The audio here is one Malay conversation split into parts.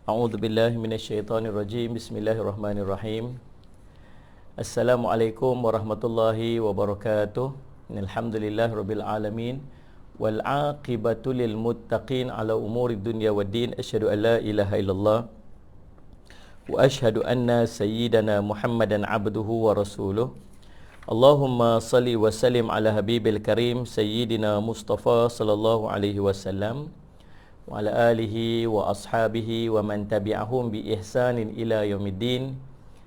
A'udzu billahi minasyaitonir rajim. Bismillahirrahmanirrahim. Assalamualaikum warahmatullahi wabarakatuh. Alhamdulillahirabbil alamin wal aqibatu lil muttaqin ala umuri dunya waddin. Asyhadu an la ilaha illallah wa asyhadu anna sayyidana Muhammadan abduhu wa rasuluh. Allahumma salli wa sallim ala habibil karim sayyidina Mustafa sallallahu alaihi wasallam wa ala alihi wa ashabihi wa man tabi'ahum bi ihsanin ila yaumiddin.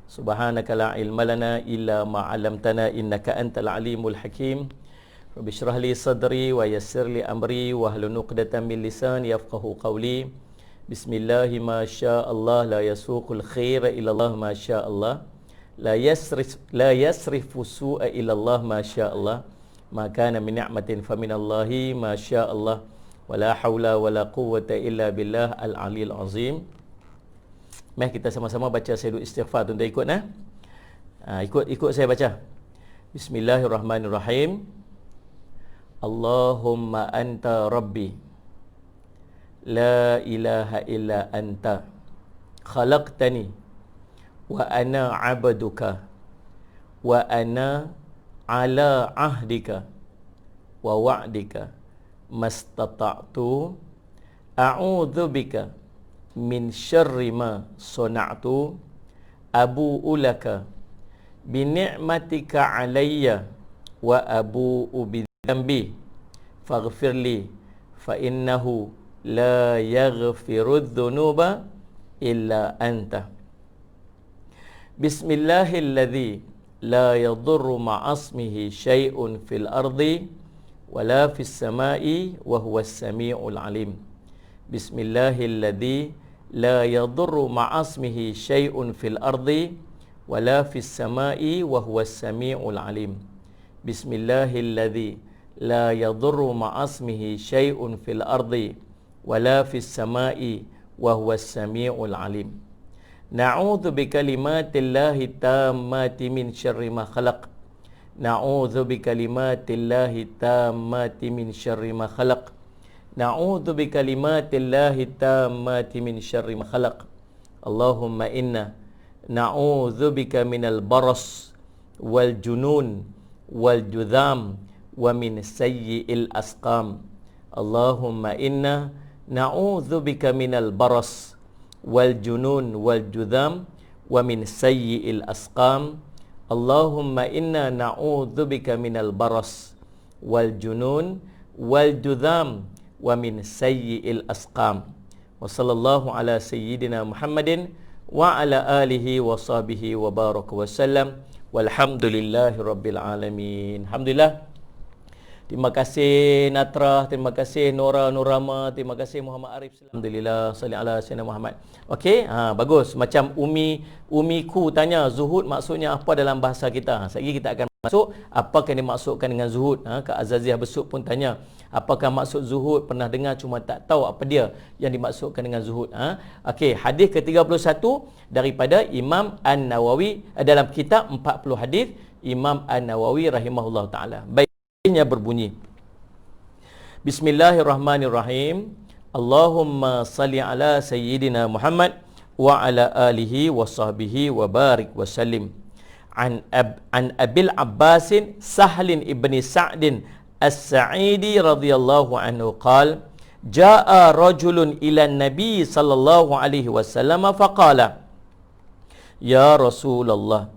Subhanaka la ilma lana illa ma 'allamtana innaka antal alimul hakim. Rabbi shrah li sadri wa yassir li amri wa hlul 'uqdatam min lisani yafqahu qawli. Bismillahi ma syaa Allah la yasuqul khaira illa Allah ma syaa Allah. La yasrifu su'a illa Allah ma syaa Allah. Ma kana min ni'matin fa min Allahi ma syaa Allah. Wala haula wala quwwata illa billah al-aliyil azim. Mari kita sama-sama baca sayyidul istighfar. Tuan-tuan ikut ikut saya baca. Bismillahirrahmanirrahim. Allahumma anta rabbi la ilaha illa anta khalaqtani wa ana 'abduka wa ana ala ahdika wa wa'dika mastata'tu a'udzu bika min syarri ma sana'tu abu'u laka bi ni'matika 'alayya wa abu'u bi dhanbi faghfirli fa innahu la yaghfiru dhunuba illa anta. Bismillahilladzi la yadurru ma'asmihi syai'un fil ardi wala fis sama'i wa huwas sami'ul alim. Bismillahilladzi la yadurru ma'asmihi syai'un fil ardi wala fis sama'i wa huwas sami'ul alim. Bismillahilladzi la yadurru ma'asmihi syai'un fil ardi wala fis sama'i wa huwas sami'ul alim. Na'udzu bikalimatillahi tammati min syarri ma khalaq. Na'udzu bikalimatillahi tammati min syarri ma khalaq. Na'udzu bikalimatillahi tammati min syarri ma khalaq. Allahumma inna na'udzu bika minal baras wal junun wal judham wa min sayyi'il asqam. Allahumma inna na'udzu bika minal baras wal junun wal judham wa min sayyi'il asqam. Allahumma inna na'udzubika minal baras wal junun wal judham wa min sayyi'il asqam. Wa sallallahu ala sayyidina Muhammadin wa ala alihi wa sahbihi wa baraka wa sallam. Walhamdulillahi rabbil alamin. Alhamdulillah. Terima kasih Natra, terima kasih Nora Nurama, terima kasih Muhammad Arif. Alhamdulillah, salli ala sayyidina Muhammad. Okey, bagus. Macam Umiku tanya zuhud maksudnya apa dalam bahasa kita. Sekejap kita akan masuk apakah yang dimaksudkan dengan zuhud. Kak Azaziah Besuk pun tanya, apakah maksud zuhud? Pernah dengar cuma tak tahu apa dia yang dimaksudkan dengan zuhud. Okey, hadis ke-31 daripada Imam An-Nawawi dalam kitab 40 hadis Imam An-Nawawi rahimahullah taala. Baiknya berbunyi, Bismillahirrahmanirrahim. Allahumma salli ala sayyidina Muhammad wa ala alihi wa sahbihi wa barik wa sallim. An Abil Abbasin Sahlin ibni Sa'din As-Sa'idi radhiyallahu anhu qala jaa rajulun ila Nabi sallallahu alaihi wasallam faqala ya Rasulullah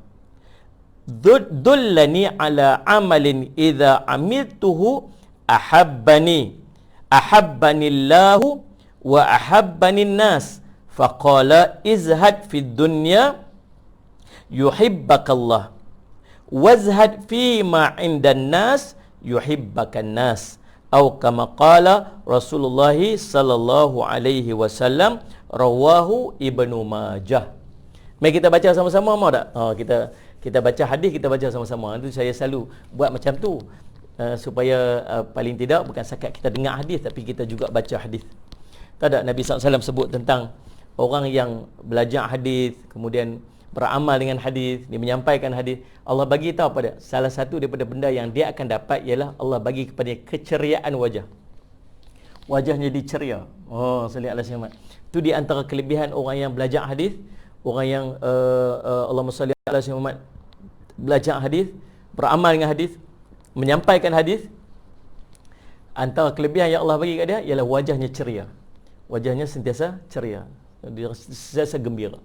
dullani ala amalin idza amiltuhu ahabbanillahu wa ahabbanin nas faqala izhad fid dunya yuhibbakallah wazhad fima indan nas yuhibbakan nas atau kama qala Rasulullah sallallahu alaihi wasallam rawahu Ibnu Majah. Mari kita baca sama-sama, mau tak? Kita baca hadis, kita baca sama-sama. Itu saya selalu buat macam tu supaya paling tidak bukan sakat kita dengar hadis tapi kita juga baca hadis. Tak ada Nabi SAW sebut tentang orang yang belajar hadis kemudian beramal dengan hadis, dia menyampaikan hadis. Allah bagi tahu pada salah satu daripada benda yang dia akan dapat ialah Allah bagi kepada keceriaan wajah. wajahnya jadi ceria. Oh, salli ala Muhammad. Itu di antara kelebihan orang yang belajar hadis, orang yang Allahumma salli ala Muhammad, belajar hadis, beramal dengan hadis, menyampaikan hadis. Antara kelebihan yang Allah bagi kat dia ialah wajahnya ceria. Wajahnya sentiasa ceria. Dia sentiasa gembira.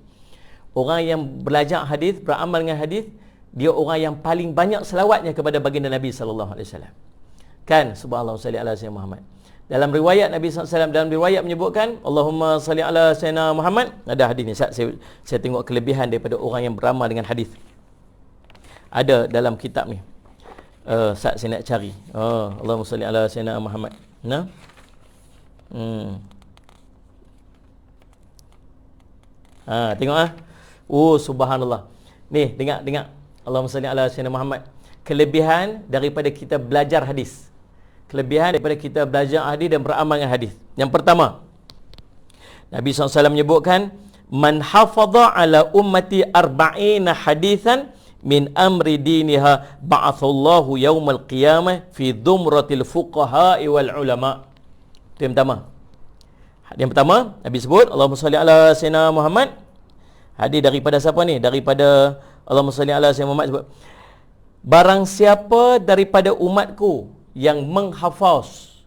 Orang yang belajar hadis, beramal dengan hadis, dia orang yang paling banyak selawatnya kepada baginda Nabi sallallahu alaihi wasallam. Kan, subhanallah salli ala sayyidina Muhammad. Dalam riwayat Nabi SAW, dalam riwayat menyebutkan Allahumma salli ala sayyidina Muhammad. Ada hadis ni, saya tengok kelebihan daripada orang yang beramal dengan hadis. Ada dalam kitab ni. Saya nak cari. Allahumma salli ala sayyidina Muhammad. Nah. Tengok ah. Oh, subhanallah. Ni, dengar. Allahumma salli ala sayyidina Muhammad. Kelebihan daripada kita belajar hadis. Kelebihan daripada kita belajar hadis dan beramal dengan hadis. Yang pertama, Nabi SAW menyebutkan, man hafadha ala ummati arba'ina hadithan min amri diniha ba'athallahu yaumal qiyamah fi dhumratil fuqaha'i wal ulama. Itu yang pertama. Yang pertama, Nabi sebut Allahumma salli ala sayyidina Muhammad. Hadis daripada siapa ni? Daripada Allahumma salli ala sayyidina Muhammad sebut, barang siapa daripada umatku yang menghafaz.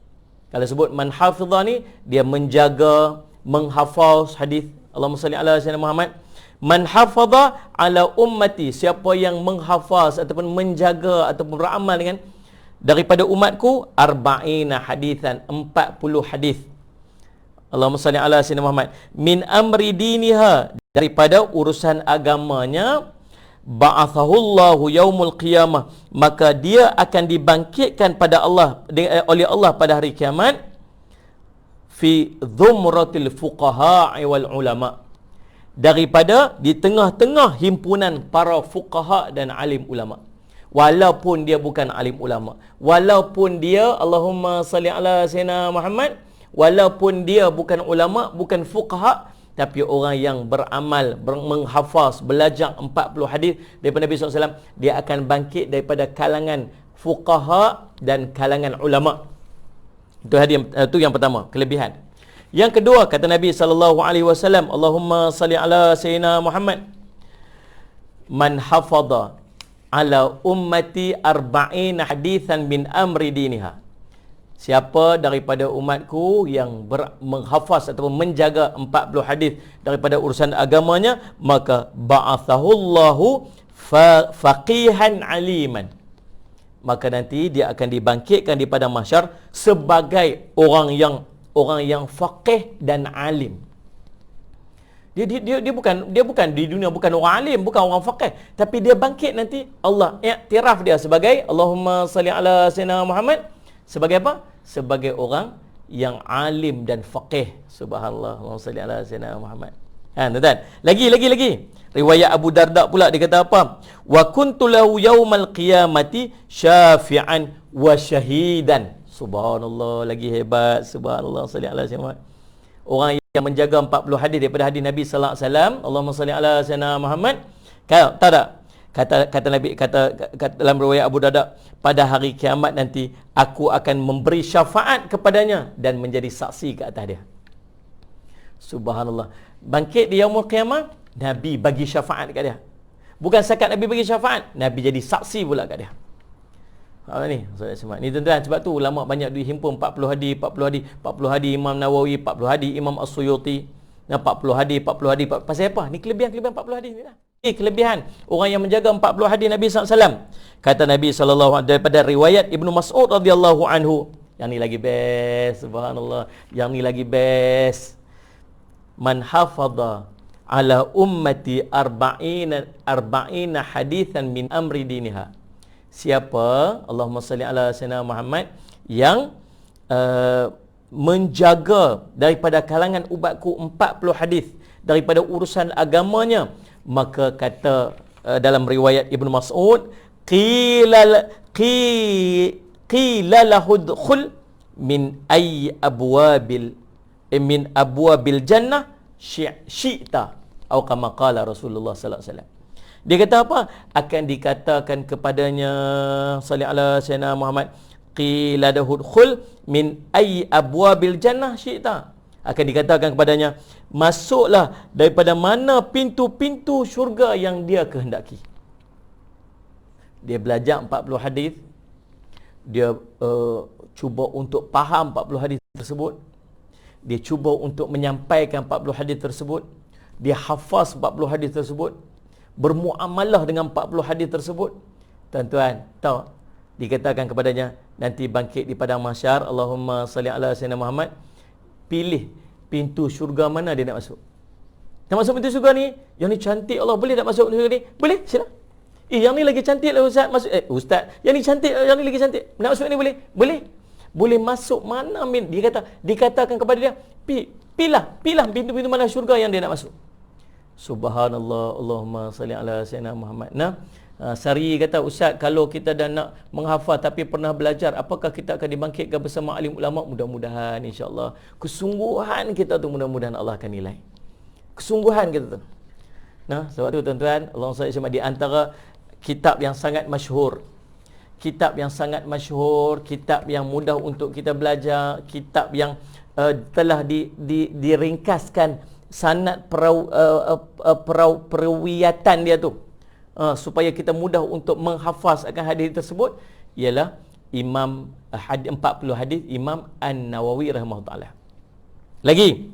Kalau sebut man hafidha ni, dia menjaga, menghafaz hadis. Allahumma salli ala sayyidina Muhammad. Man hafadha ala ummati, siapa yang menghafaz ataupun menjaga ataupun beramal dengan daripada umatku arba'ina hadithan, 40 hadis. Allahumma salli ala sayyidina Muhammad. Min amri diniha, daripada urusan agamanya, ba'athahullahu yaumul qiyamah, maka dia akan dibangkitkan pada Allah oleh Allah pada hari kiamat, fi dhumratil fuqaha wal ulama, daripada di tengah-tengah himpunan para fuqaha dan alim ulama. Walaupun dia bukan alim ulama, walaupun dia Allahumma salli ala sayyidina Muhammad, walaupun dia bukan ulama, bukan fuqaha, tapi orang yang beramal, menghafaz, belajar 40 hadis daripada Nabi SAW, dia akan bangkit daripada kalangan fuqaha dan kalangan ulama. Itu yang pertama, kelebihan. Yang kedua, kata Nabi SAW, Allahumma salli ala sayyidina Muhammad. Man hafadha ala ummati arba'ina hadithan min amri diniha. Siapa daripada umatku yang menghafaz atau menjaga 40 hadis daripada urusan agamanya, maka ba'athahullahu faqihan aliman. Maka nanti dia akan dibangkitkan di padang mahsyar sebagai orang yang faqih dan alim. Dia bukan di dunia, bukan orang alim, bukan orang faqih, tapi dia bangkit nanti, Allah iktiraf dia sebagai Allahumma salli ala sayyidina Muhammad, sebagai apa? Sebagai orang yang alim dan faqih. Subhanallah. Allahumma salli ala sayyidina Muhammad. Tuan-tuan. Lagi. Riwayat Abu Darda pula, dia kata apa? Wa kuntu lahu yaumal qiyamati syafi'an wa syahidan. Subhanallah, lagi hebat. Subhanallah, salli ala sayyidina Muhammad. Orang yang menjaga 40 hadis daripada hadis Nabi sallallahu alaihi wasallam, Allahumma salli ala sayyidina Muhammad. Kata Nabi, kata dalam riwayat Abu Darda, pada hari kiamat nanti aku akan memberi syafaat kepadanya dan menjadi saksi ke atas dia. Subhanallah. Bangkit di yaumul qiyamah, Nabi bagi syafaat kat dia. Bukan sekat Nabi bagi syafaat, Nabi jadi saksi pula kat dia. Ni tuan-tuan, sebab tu ulama banyak dihimpun 40 hadis Imam Nawawi, 40 hadis Imam As-Suyuti, 40 hadis. Pasal apa? Ni kelebihan 40 hadis ni lah. Ini kelebihan orang yang menjaga 40 hadis Nabi SAW. Kata Nabi SAW daripada riwayat Ibnu Mas'ud radhiyallahu anhu. Yang ni lagi best, subhanallah. Yang ni lagi best. Man hafadha ala ummati arba'ina hadithan min amri diniha. Siapa, Allahumma salli ala sayyidina Muhammad, yang menjaga daripada kalangan umatku 40 hadis daripada urusan agamanya, maka kata dalam riwayat Ibnu Mas'ud, qila lahud khul min abwabil jannah syi'ta, atau kama qala Rasulullah sallallahu alaihi wasallam. Dia kata apa? Akan dikatakan kepadanya, salli ala sayyidina Muhammad, qila khul min ayyi abwabil jannah syi'ta. Akan dikatakan kepadanya, masuklah daripada mana pintu-pintu syurga yang dia kehendaki. Dia belajar 40 hadis, dia cuba untuk faham 40 hadis tersebut, dia cuba untuk menyampaikan 40 hadis tersebut, dia hafaz 40 hadis tersebut, bermuamalah dengan 40 hadis tersebut. Tuan-tuan, tahu dikatakan kepadanya nanti bangkit di padang mahsyar, Allahumma salli ala sayyidina Muhammad, pilih pintu syurga mana dia nak masuk. Nak masuk pintu syurga ni, yang ni cantik Allah, boleh tak masuk pintu syurga ni? Boleh, sila. Yang ni lagi cantik lah Ustaz, masuk. Ustaz, yang ni cantik, yang ni lagi cantik, nak masuk ni boleh? Boleh. Boleh masuk mana min? Dikatakan kepada dia, pilah pintu-pintu mana syurga yang dia nak masuk. Subhanallah, Allahumma salli ala sayyidina Muhammad. Sari kata, Ustaz, kalau kita dah nak menghafal tapi pernah belajar, apakah kita akan dibangkitkan bersama alim ulama? Mudah-mudahan, insya-Allah. Kesungguhan kita tu mudah-mudahan Allah akan nilai. Kesungguhan kita tu. Sebab tu tuan-tuan, Allah SWT di antara kitab yang sangat masyhur, kitab yang mudah untuk kita belajar, kitab yang telah diringkaskan sanad perawiatan dia tu, supaya kita mudah untuk menghafaz akan hadis tersebut, ialah Imam 40 hadis Imam An-Nawawi rahimahullah taala. Lagi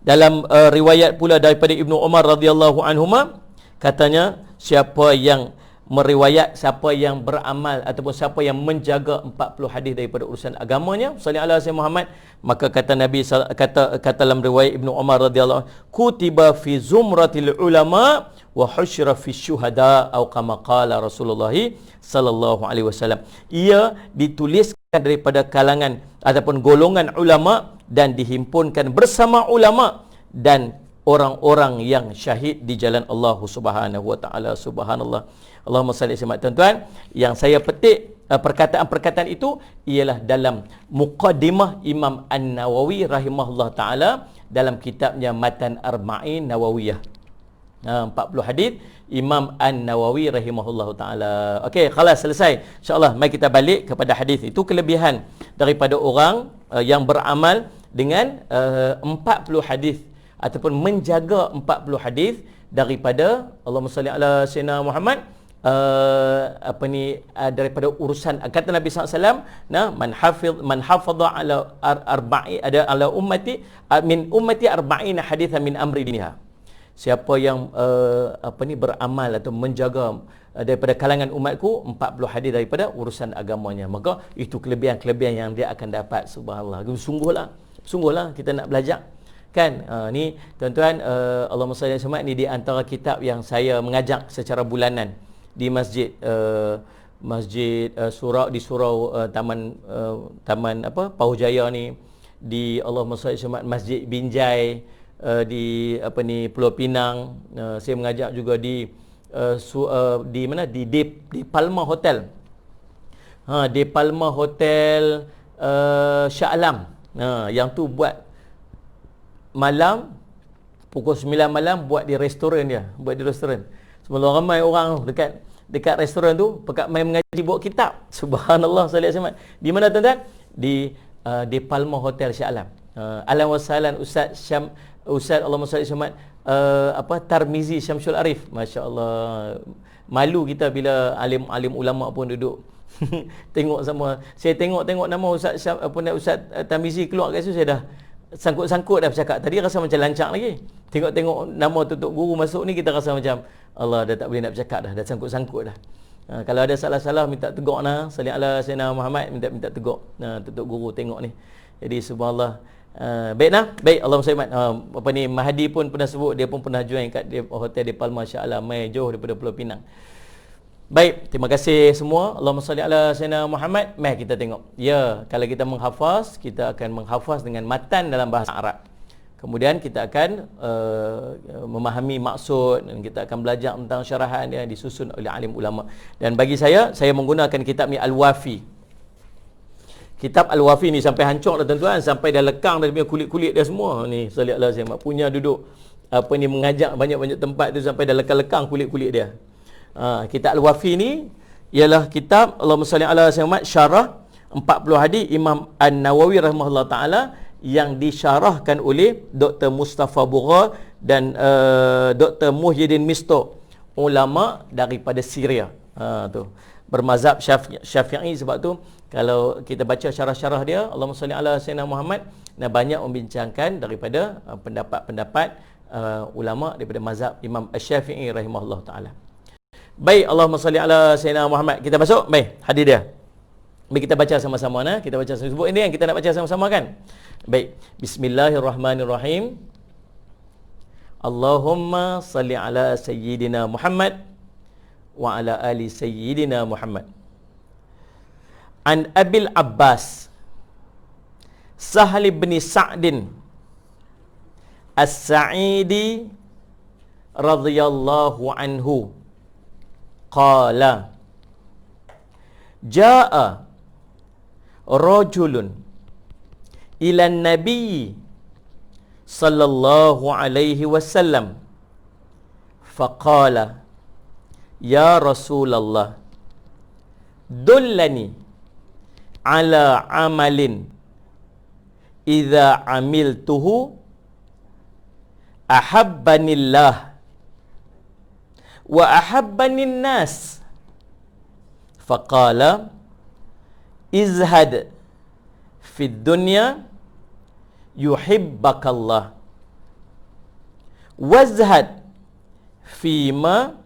dalam riwayat pula daripada Ibnu Umar radhiyallahu anhuma, katanya siapa yang meriwayat, siapa yang beramal ataupun siapa yang menjaga 40 hadis daripada urusan agamanya, sallallahu alaihi wasallam Muhammad, maka kata Nabi, kata dalam riwayat Ibnu Umar radhiyallahu, kutiba fi zumratil ulama wa husyra fi syuhada atau kama qala Rasulullah sallallahu alaihi wasallam. Ia dituliskan daripada kalangan ataupun golongan ulama dan dihimpunkan bersama ulama dan orang-orang yang syahid di jalan Allah Subhanahu wa taala. Subhanallah. Allahumma salli alaihi. Tuan-tuan, yang saya petik perkataan-perkataan itu ialah dalam muqaddimah Imam An-Nawawi rahimahullah taala dalam kitabnya Matan Arba'in Nawawiyah. 40 hadis Imam An-Nawawi rahimahullah taala. Okey, khalas, selesai. Insya-Allah mari kita balik kepada hadis. Itu kelebihan daripada orang yang beramal dengan 40 hadis ataupun menjaga 40 hadis daripada Allahumma salli ala sayyidina Muhammad, daripada urusan, kata Nabi SAW, man hafadha ala arba'i ada ala ummati min ummati arba'ina hadithan min amri diniha. Siapa yang beramal atau menjaga daripada kalangan umatku 40 hadis daripada urusan agamanya, maka itu kelebihan-kelebihan yang dia akan dapat. Subhanallah. Sungguhlah kita nak belajar. Kan, ni tuan-tuan, Allahumma salli alaihi wasallam, ni di antara kitab yang saya mengajak secara bulanan di masjid di surau taman Pauh Jaya ni, di Allahumma salli alaihi wasallam Masjid Binjai, di Pulau Pinang. Saya mengajak juga di mana, di Palma Hotel. Di Palma Hotel Shah Alam. Yang tu buat malam pukul 9 malam, buat di restoran dia, Semua ramai orang dekat restoran tu pekat main mengaji, bawa kitab. Subhanallah sallallahu alaihi wasallam. Di mana tuan-tuan? Di Palma Hotel Shah Alam. Ahlan wa sahlan Ustaz Allahumma salli alaihi wasallam Tarmizi Syamsul Arif. Masya-Allah. Malu kita bila alim ulama pun duduk tengok sama. Saya tengok nama Ustaz Ustaz Tarmizi keluar kat situ, saya dah sangkut-sangkut dah bercakap. Tadi rasa macam lancang lagi. Tengok nama tutup guru masuk ni, kita rasa macam Allah, dah tak boleh nak bercakap dah sangkut-sangkut dah. Kalau ada salah-salah minta tegur salli ala sayyidina Muhammad, minta tegur. Tutup guru tengok ni. Jadi subhanallah. Baik, Allah SWT. Mahdi pun pernah sebut, dia pun pernah join kat hotel di Palma Shah Alam, jauh daripada Pulau Pinang. Baik, terima kasih semua. Allahumma salli ala sayyidina Muhammad. Mari kita tengok. Ya, kalau kita menghafaz, kita akan menghafaz dengan matan dalam bahasa Arab. Kemudian kita akan memahami maksud, dan kita akan belajar tentang syarahan yang disusun oleh alim ulama. Dan bagi saya menggunakan kitab ni Al-Wafi. Kitab Al-Wafi ni sampai hancur dah tuan-tuan, sampai dah lekang dah punya kulit-kulit dia semua. Ni sallallahu alaihi wasallam punya duduk mengajak banyak-banyak tempat tu sampai dah lekang kulit-kulit dia. Kitab Al-Wafi ni ialah kitab Allahumma salli ala sayyidina syarah 40 hadis Imam An-Nawawi rahimahullah taala yang disyarahkan oleh Dr. Mustafa Bugha dan Dr. Muhyiddin Misto, ulama daripada Syria. Tu bermazhab Syafi'i. Sebab tu kalau kita baca syarah-syarah dia, Allahumma salli ala sayyidina Muhammad, banyak membincangkan daripada pendapat-pendapat ulama daripada mazhab Imam Asy-Syafi'i rahimahullah taala. Baik, Allahumma salli ala sayyidina Muhammad. Kita masuk baik hadis dia. Baik, kita baca sama-sama nah. Kita baca sebut ini yang kita nak baca sama-sama kan. Baik, bismillahirrahmanirrahim. Allahumma salli ala sayyidina Muhammad wa ala ali sayyidina Muhammad. An Abil Abbas Sahal bin Sa'din As-Sa'idi radhiyallahu anhu qala jaa rajulun ila nabi sallallahu alaihi wasallam faqala ya Rasulullah dullani ala amalin idza amiltuhu ahabbanillah wa ahabbanin nas. Faqala izhad fid dunya yuhibbakallah wazhad fima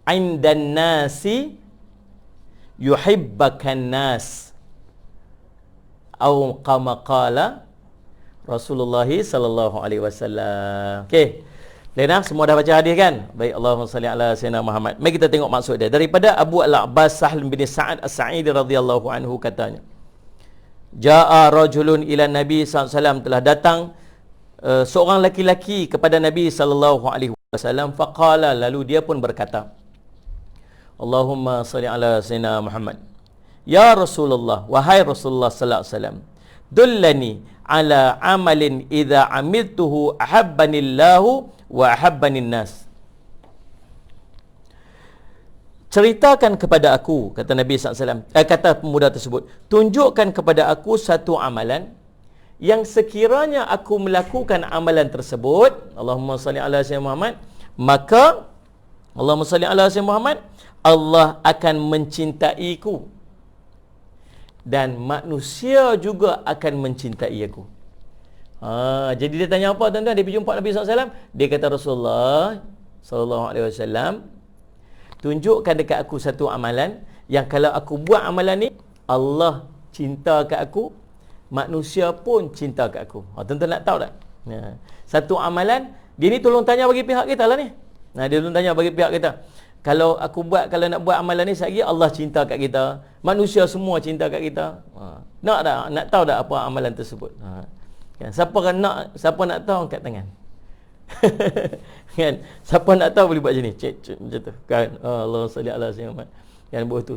indan nasi yuhibbakan nas, atau kama qala Rasulullah sallallahu alaihi wasallam. Okey. Lena semua dah baca hadis kan? Baik, Allahumma salli ala sayyidina Muhammad. Mari kita tengok maksud dia. Daripada Abu Al-Abbas Sahl bin Sa'ad As-Sa'idi radhiyallahu anhu katanya, Ja'a rajulun ila Nabi sallallahu alaihi wasallam, telah datang seorang laki-laki kepada Nabi sallallahu alaihi wasallam, faqala, lalu dia pun berkata, Allahumma salli ala sayyidina Muhammad. Ya Rasulullah, wahai Rasulullah sallallahu alaihi wasallam, dullani ala amalin idza amiltuhu ahabbanillahu wa ahabbanin nas. Ceritakan kepada aku, kata Nabi SAW, kata pemuda tersebut, tunjukkan kepada aku satu amalan yang sekiranya aku melakukan amalan tersebut, Allahumma salli ala sayyidina Muhammad, maka Allahumma salli ala sayyidina Muhammad, Allah akan mencintaiku dan manusia juga akan mencintai aku. Jadi dia tanya apa tuan-tuan? Dia pergi jumpa Nabi SAW. Dia kata, Rasulullah sallallahu alaihi wasallam, tunjukkan dekat aku satu amalan yang kalau aku buat amalan ni, Allah cinta kat aku, manusia pun cinta kat aku. Tuan-tuan nak tahu tak? Satu amalan, dia ni tolong tanya bagi pihak kita lah ni. Dia tolong tanya bagi pihak kita. Kalau nak buat amalan ni, sekali Allah cinta kat kita, manusia semua cinta kat kita. Nak tak? Nak tahu tak apa amalan tersebut? Kan? Siapa nak tahu angkat tangan. Kan? Siapa nak tahu boleh buat macam ni. Cek macam tu. Kan? Allah salli ala sayyidina Muhammad. Yang buat tu.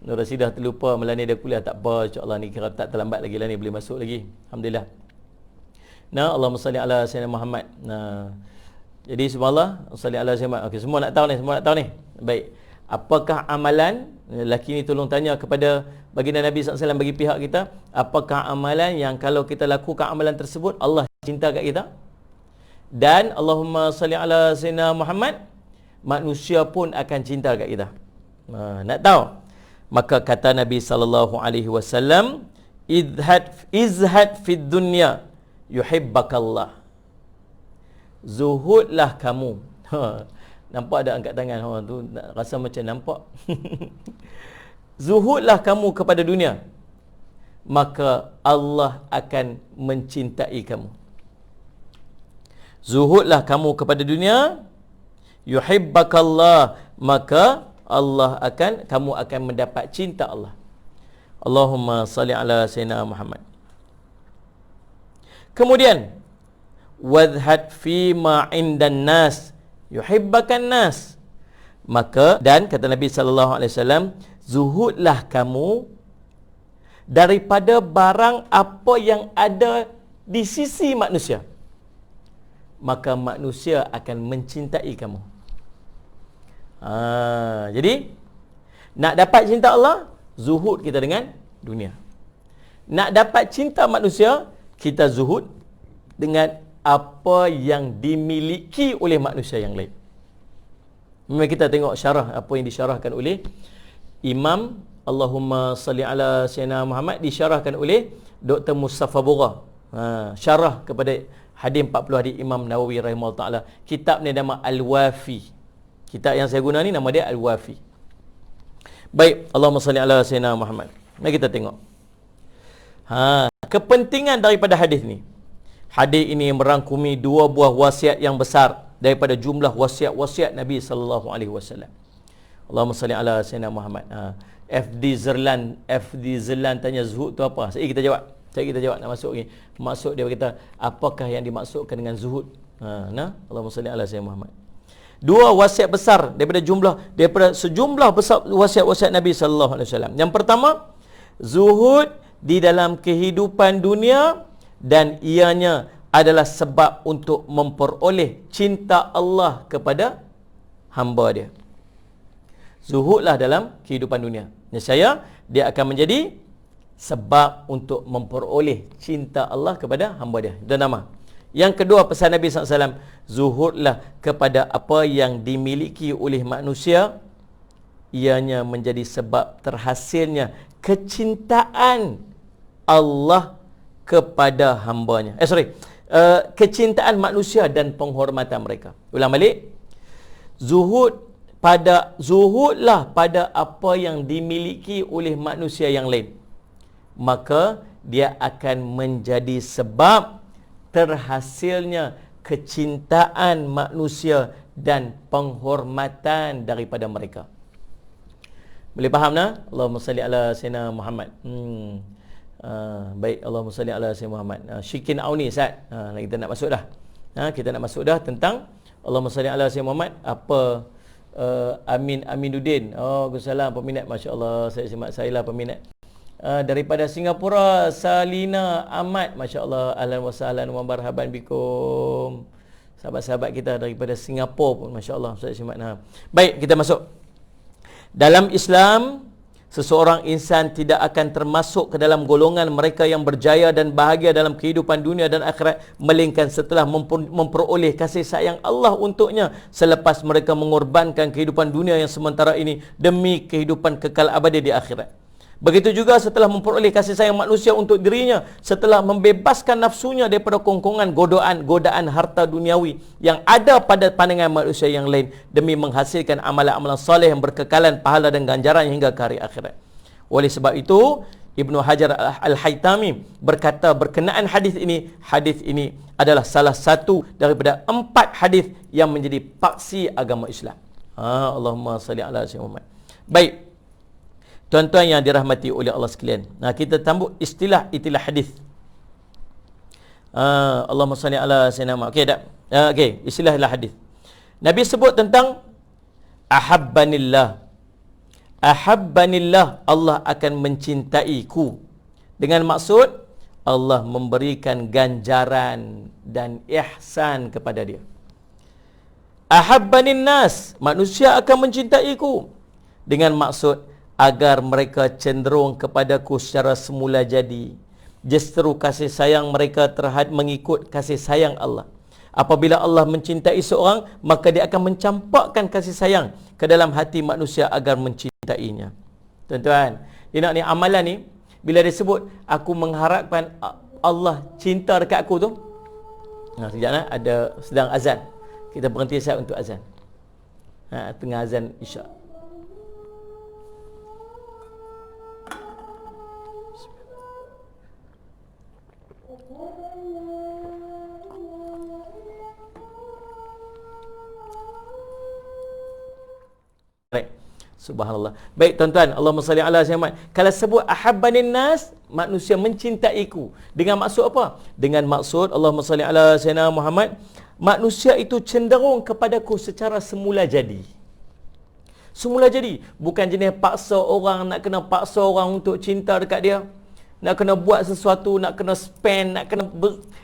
Nur Rasidah terlupa malam ni dia kuliah, tak apa, insya-Allah ni kira tak terlambat lagi lah ni, boleh masuk lagi. Alhamdulillah. Allahumma salli ala sayyidina Muhammad. Jadi subhanallah, salli ala sayyidina Muhammad. Okey, semua nak tahu ni. Baik. Apakah amalan, lelaki ni tolong tanya kepada baginda Nabi SAW bagi pihak kita, apakah amalan yang kalau kita lakukan amalan tersebut Allah cinta kat kita, dan Allahumma salli ala sayyidina Muhammad, manusia pun akan cinta kat kita. Nak tahu? Maka kata Nabi sallallahu alaihi wasallam, izhad fid dunya yuhibbakallah. Zuhudlah kamu. Nampak ada angkat tangan orang tu, rasa macam nampak. Zuhudlah kamu kepada dunia, maka Allah akan mencintai kamu. Zuhudlah kamu kepada dunia, yuhibbakallah, maka kamu akan mendapat cinta Allah. Allahumma salli ala sayyidina Muhammad. Kemudian, wadhad fima indan nas yuhibbakan nas. Maka, dan kata Nabi sallallahu alaihi wasallam, zuhudlah kamu daripada barang apa yang ada di sisi manusia, maka manusia akan mencintai kamu. Jadi nak dapat cinta Allah, zuhud kita dengan dunia. Nak dapat cinta manusia, kita zuhud dengan apa yang dimiliki oleh manusia yang lain. Memang kita tengok syarah apa yang disyarahkan oleh Imam Allahumma salli ala Sayyidina Muhammad, disyarahkan oleh Dr. Mustafa Bora. Syarah kepada hadis 40 hadis Imam Nawawi rahimahullah taala. Kitab ni nama Al-Wafi. Kitab yang saya guna ni nama dia Al-Wafi. Baik, Allahumma salli ala Sayyidina Muhammad. Mari kita tengok. Kepentingan daripada hadis ni. Hadis ini merangkumi dua buah wasiat yang besar daripada jumlah wasiat-wasiat Nabi sallallahu alaihi wasallam. Allahumma salli ala Sayyidina Muhammad. FD Zelan tanya zuhud tu apa? Kita jawab. Nak masuk lagi. Maksud dia berkata, apakah yang dimaksudkan dengan zuhud? Allahumma salli ala Sayyidina Muhammad. Dua wasiat besar daripada sejumlah besar wasiat-wasiat Nabi sallallahu alaihi wasallam. Yang pertama, zuhud di dalam kehidupan dunia, dan ianya adalah sebab untuk memperoleh cinta Allah kepada hamba dia. Zuhudlah dalam kehidupan dunia. Nescaya dia akan menjadi sebab untuk memperoleh cinta Allah kepada hamba dia. Itu nama. Yang kedua, pesan Nabi SAW, zuhudlah kepada apa yang dimiliki oleh manusia, ianya menjadi sebab terhasilnya kecintaan Allah kepada hambanya. Kecintaan manusia dan penghormatan mereka. Ulang balik. Zuhudlah pada apa yang dimiliki oleh manusia yang lain. Maka dia akan menjadi sebab terhasilnya kecintaan manusia dan penghormatan daripada mereka. Boleh faham tak? Allahumma salli ala Sayyidina Muhammad. Baik, Allahumma salli ala Sayyidina Muhammad. Syikin Auni Ustaz. Kita nak masuk dah. Kita nak masuk dah tentang Allahumma salli ala Sayyidina Muhammad. Apa Aminuddin. Waalaikumsalam peminat, masya-Allah. Saya simak saya lah peminat. Daripada Singapura, Salina Ahmad, masya-Allah. Ahlan wa sahlan wa marhaban bikum. Sahabat-sahabat kita daripada Singapura pun, masya-Allah. Saya simak. Baik, kita masuk. Dalam Islam, seseorang insan tidak akan termasuk ke dalam golongan mereka yang berjaya dan bahagia dalam kehidupan dunia dan akhirat, melainkan setelah memperoleh kasih sayang Allah untuknya, selepas mereka mengorbankan kehidupan dunia yang sementara ini demi kehidupan kekal abadi di akhirat. Begitu juga setelah memperoleh kasih sayang manusia untuk dirinya, setelah membebaskan nafsunya daripada kongkongan godaan harta duniawi yang ada pada pandangan manusia yang lain, demi menghasilkan amalan-amalan soleh yang berkekalan pahala dan ganjaran hingga ke hari akhirat. Oleh sebab itu, Ibnu Hajar Al-Haytami berkata berkenaan hadis ini adalah salah satu daripada 4 hadis yang menjadi paksi agama Islam. Allahumma salli ala Sayyidina Muhammad. Baik, tuan-tuan yang dirahmati oleh Allah sekalian, kita tambah istilah hadis. Allahumma salli ala Sayyidina Muhammad. Okey, istilah hadis. Nabi sebut tentang ahabbanillah. Ahabbanillah, Allah akan mencintaiku. Dengan maksud Allah memberikan ganjaran dan ihsan kepada dia. Ahabbanin nas, manusia akan mencintaiku. Dengan maksud agar mereka cenderung kepadaku secara semula jadi. Justru kasih sayang mereka mengikut kasih sayang Allah. Apabila Allah mencintai seorang, maka dia akan mencampakkan kasih sayang ke dalam hati manusia agar mencintainya. Tuan-tuan, dia nak ni amalan ni, bila dia sebut aku mengharapkan Allah cinta dekat aku tu. Sekejap ada sedang azan. Kita berhenti sekejap untuk azan. Tengah azan Isyak. Subhanallah. Baik tuan-tuan, Allahumma salli ala Sayyidina Muhammad. Kalau sebut ahabbanin nas, manusia mencintaiku. Dengan maksud apa? Dengan maksud Allahumma salli ala Sayyidina Muhammad, manusia itu cenderung kepadaku secara semula jadi. Semula jadi, bukan jenis paksa orang, nak kena paksa orang untuk cinta dekat dia. Nak kena buat sesuatu, nak kena spend,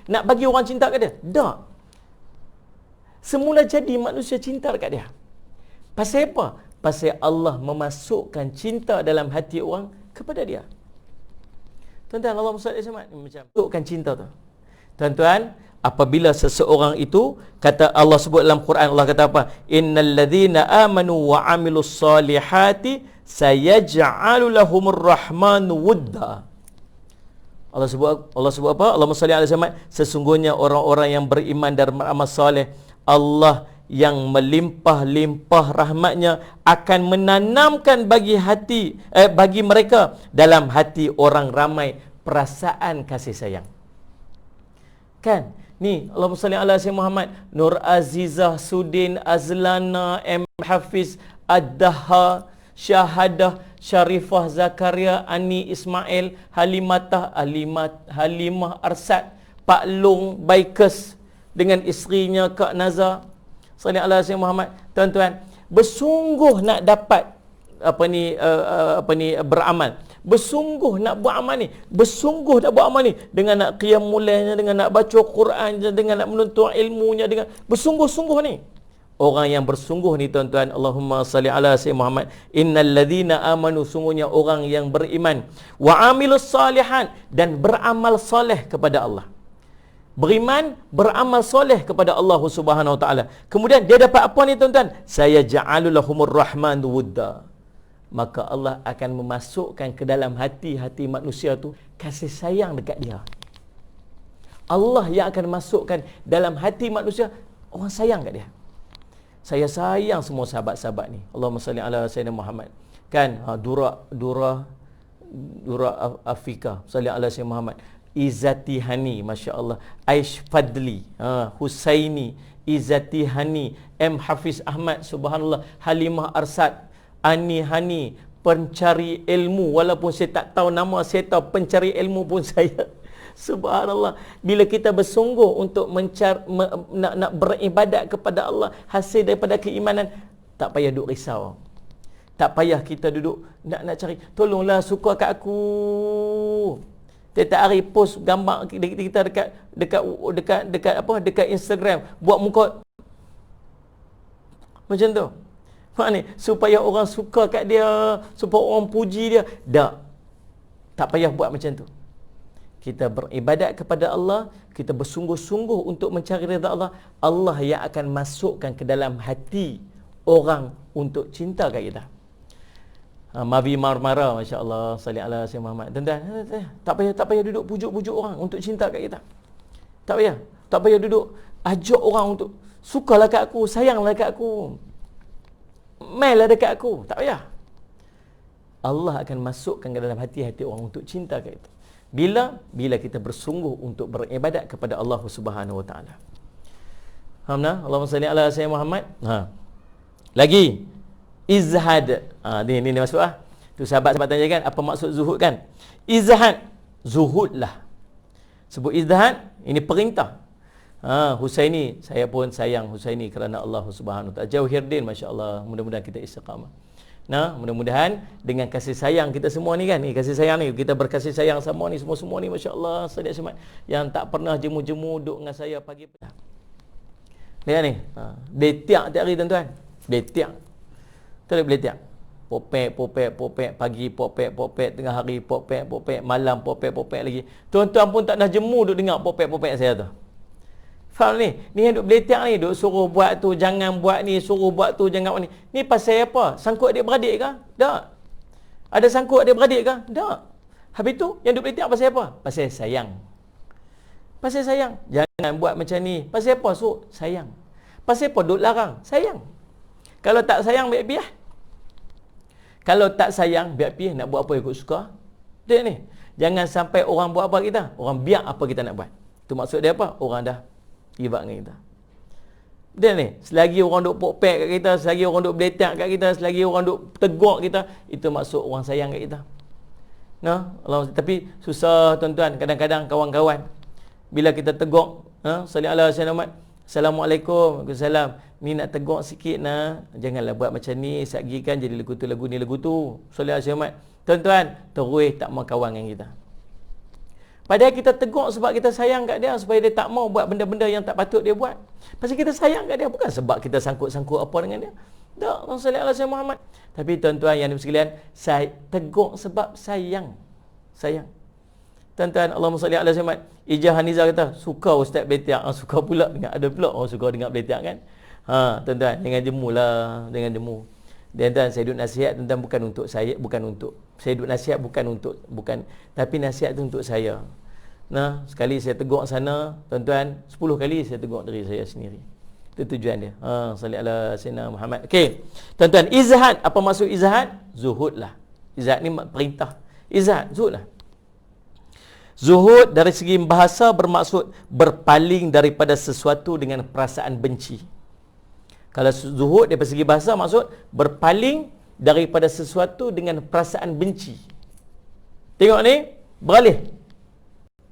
nak bagi orang cinta kat dia. Tak. Semula jadi manusia cinta dekat dia. Pasal apa? Pasal Allah memasukkan cinta dalam hati orang kepada dia. Tuan-tuan, Allah SWT macam tunjukkan cinta tu. Tuan-tuan, apabila seseorang itu, kata Allah sebut dalam Quran, Allah kata apa? Innal ladzina amanu wa amilus solihati sayaj'alu lahumur rahmanu wudda. Allah sebut apa? Allahumma salli ala Muhammad. Sesungguhnya orang-orang yang beriman dan beramal soleh, Allah yang melimpah-limpah rahmatnya akan menanamkan bagi mereka dalam hati orang ramai perasaan kasih sayang. Kan? Ni Allahumma salli ala Muhammad. Nur Azizah, Sudin, Azlana, M Hafiz, Ad-Daha, Syahadah, Syarifah, Zakaria, Ani, Ismail, Halimah Arsad, Pak Long, Baikes dengan isterinya Kak Nazar. Sallallahu alaihi wasallam Muhammad. Tuan-tuan, bersungguh nak dapat beramal. Bersungguh nak buat amal ni. Bersungguh nak buat amal ni dengan nak qiyamul lailnya, dengan nak baca Quran, dengan nak menuntut ilmunya, dengan bersungguh-sungguh ni. Orang yang bersungguh ni tuan-tuan, Allahumma salli ala sayyidina Muhammad. Innal ladzina amanu, sungguhnya orang yang beriman, wa amilus salihan, dan beramal soleh kepada Allah. Beriman, beramal soleh kepada Allah Subhanahu wa taala. Kemudian dia dapat apa ni tuan-tuan? Saya ja'alu lahumur rahmanu wudda. Maka Allah akan memasukkan ke dalam hati-hati manusia tu kasih sayang dekat dia. Allah yang akan masukkan dalam hati manusia orang sayang kat dia. Saya sayang semua sahabat-sahabat ni. Allahumma salli ala sayyidina Muhammad. Kan Dura Afrika. Salli ala sayyidina Muhammad. Izzati Hani, Masya Allah. Aish Fadli, Husaini, Izzati Hani, M Hafiz Ahmad, subhanallah. Halimah Arsad, Ani Hani, pencari ilmu. Walaupun saya tak tahu nama, saya tahu pencari ilmu pun saya. Subhanallah. Bila kita bersungguh untuk nak beribadat kepada Allah, hasil daripada keimanan, tak payah duduk risau. Tak payah kita duduk nak cari, tolonglah suka kat aku. Tiap-tiap hari post gambar kita dekat Instagram, buat muka macam tu. Ni supaya orang suka kat dia, supaya orang puji dia. Tak payah buat macam tu. Kita beribadat kepada Allah, kita bersungguh-sungguh untuk mencari redha Allah. Allah yang akan masukkan ke dalam hati orang untuk cinta kat kita. Mavi Marmara, Masya Allah, salli ala Sayyidina Muhammad. Tuan-tuan, tak payah duduk pujuk-pujuk orang untuk cinta kat kita. Tak payah duduk ajak orang untuk sukalah kat aku, sayanglah kat aku, mainlah dekat aku. Tak payah. Allah akan masukkan ke dalam hati-hati orang untuk cinta kat kita. Bila kita bersungguh untuk beribadat kepada Allah Subhanahu wa taala. Alhamdulillah, Allahumma salli ala Sayyidina Muhammad. Lagi izhad. Ni maksud tu sahabat-sahabat tanya kan, apa maksud zuhud kan? Izhad, zuhudlah. Sebut izhad, ini perintah. Husaini, saya pun sayang Husaini kerana Allah Subhanahu wa taala. Jauhirdin, masya-Allah, mudah-mudahan kita istiqamah. Mudah-mudahan dengan kasih sayang kita semua ni kan, ni kasih sayang ni, kita berkasih sayang sama ni, semua ni, masya-Allah, Sayyid Syamad yang tak pernah jemu-jemu duduk dengan saya pagi petang. Lihat ni, betiak tiap hari tuan-tuan. Betiak. Tak boleh tiap. Popek, pagi popek, tengah hari popek, malam popek lagi. Tuan-tuan pun tak nak jemu duk dengar popek saya tu. Faham ni? Ni yang duk beletiak ni, duk suruh buat tu, jangan buat ni, suruh buat tu, jangan buat ni. Ni pasal apa? Sangkut adik-beradik ke? Tak. Ada sangkut adik-beradik ke? Tak. Habis tu, yang duk beletiak pasal apa? Pasal sayang. Pasal sayang. Jangan buat macam ni. Pasal apa? So, sayang. Pasal apa duk larang? Sayang. Kalau tak sayang, biar-biar. Kalau tak sayang, biar-biar nak buat apa ikut suka. Dia ni. Jangan sampai orang buat apa kita. Orang biar apa kita nak buat. Itu maksud dia apa? Orang dah give up dengan kita. Dia ni. Selagi orang duk pokpek kat kita, selagi orang duk beletak kat kita, selagi orang duk tegur kita, itu maksud orang sayang kat kita. Tapi susah tuan-tuan. Kadang-kadang kawan-kawan, bila kita tegur, sallallahu alaihi wasallam, Assalamualaikum, Waalaikumsalam. Ni nak tegur sikit nah. Janganlah buat macam ni. Satgi kan jadi lagu tu, lagu ni, lagu tu. Sallallahu alaihi wasallam. Tuan-tuan, terus tak mau kawan dengan kita. Padahal kita tegur sebab kita sayang kat dia, supaya dia tak mau buat benda-benda yang tak patut dia buat. Pasal kita sayang kat dia, bukan sebab kita sangkut-sangkut apa dengan dia. Tak, Allahumma salli ala sayyidina Muhammad. Tapi tuan-tuan yang sekalian, saya tegur sebab sayang. Sayang. Tuan-tuan, Allahumma salli ala sayyidina Muhammad. Ijah Hanizah kata, suka ustaz betiak. Suka pula dengan, ada pula orang suka dengar betiak kan. Tuan-tuan, jangan jemu lah, jangan jemu. Dan tuan, saya duk nasihat tuan-tuan bukan untuk saya, bukan untuk. Saya duk nasihat bukan, tapi nasihat tu untuk saya. Nah, sekali saya tegur sana, tuan-tuan, 10 kali saya tegur diri saya sendiri. Itu tujuan dia. Salli ala sayyidina Muhammad. Okey. Tuan-tuan, izhad. Apa maksud izhad? Zuhud lah. Izhad ni perintah. Izhad, zuhud lah. Zuhud dari segi bahasa bermaksud berpaling daripada sesuatu dengan perasaan benci. Kalau zuhud daripada segi bahasa maksud berpaling daripada sesuatu dengan perasaan benci. Tengok ni, beralih.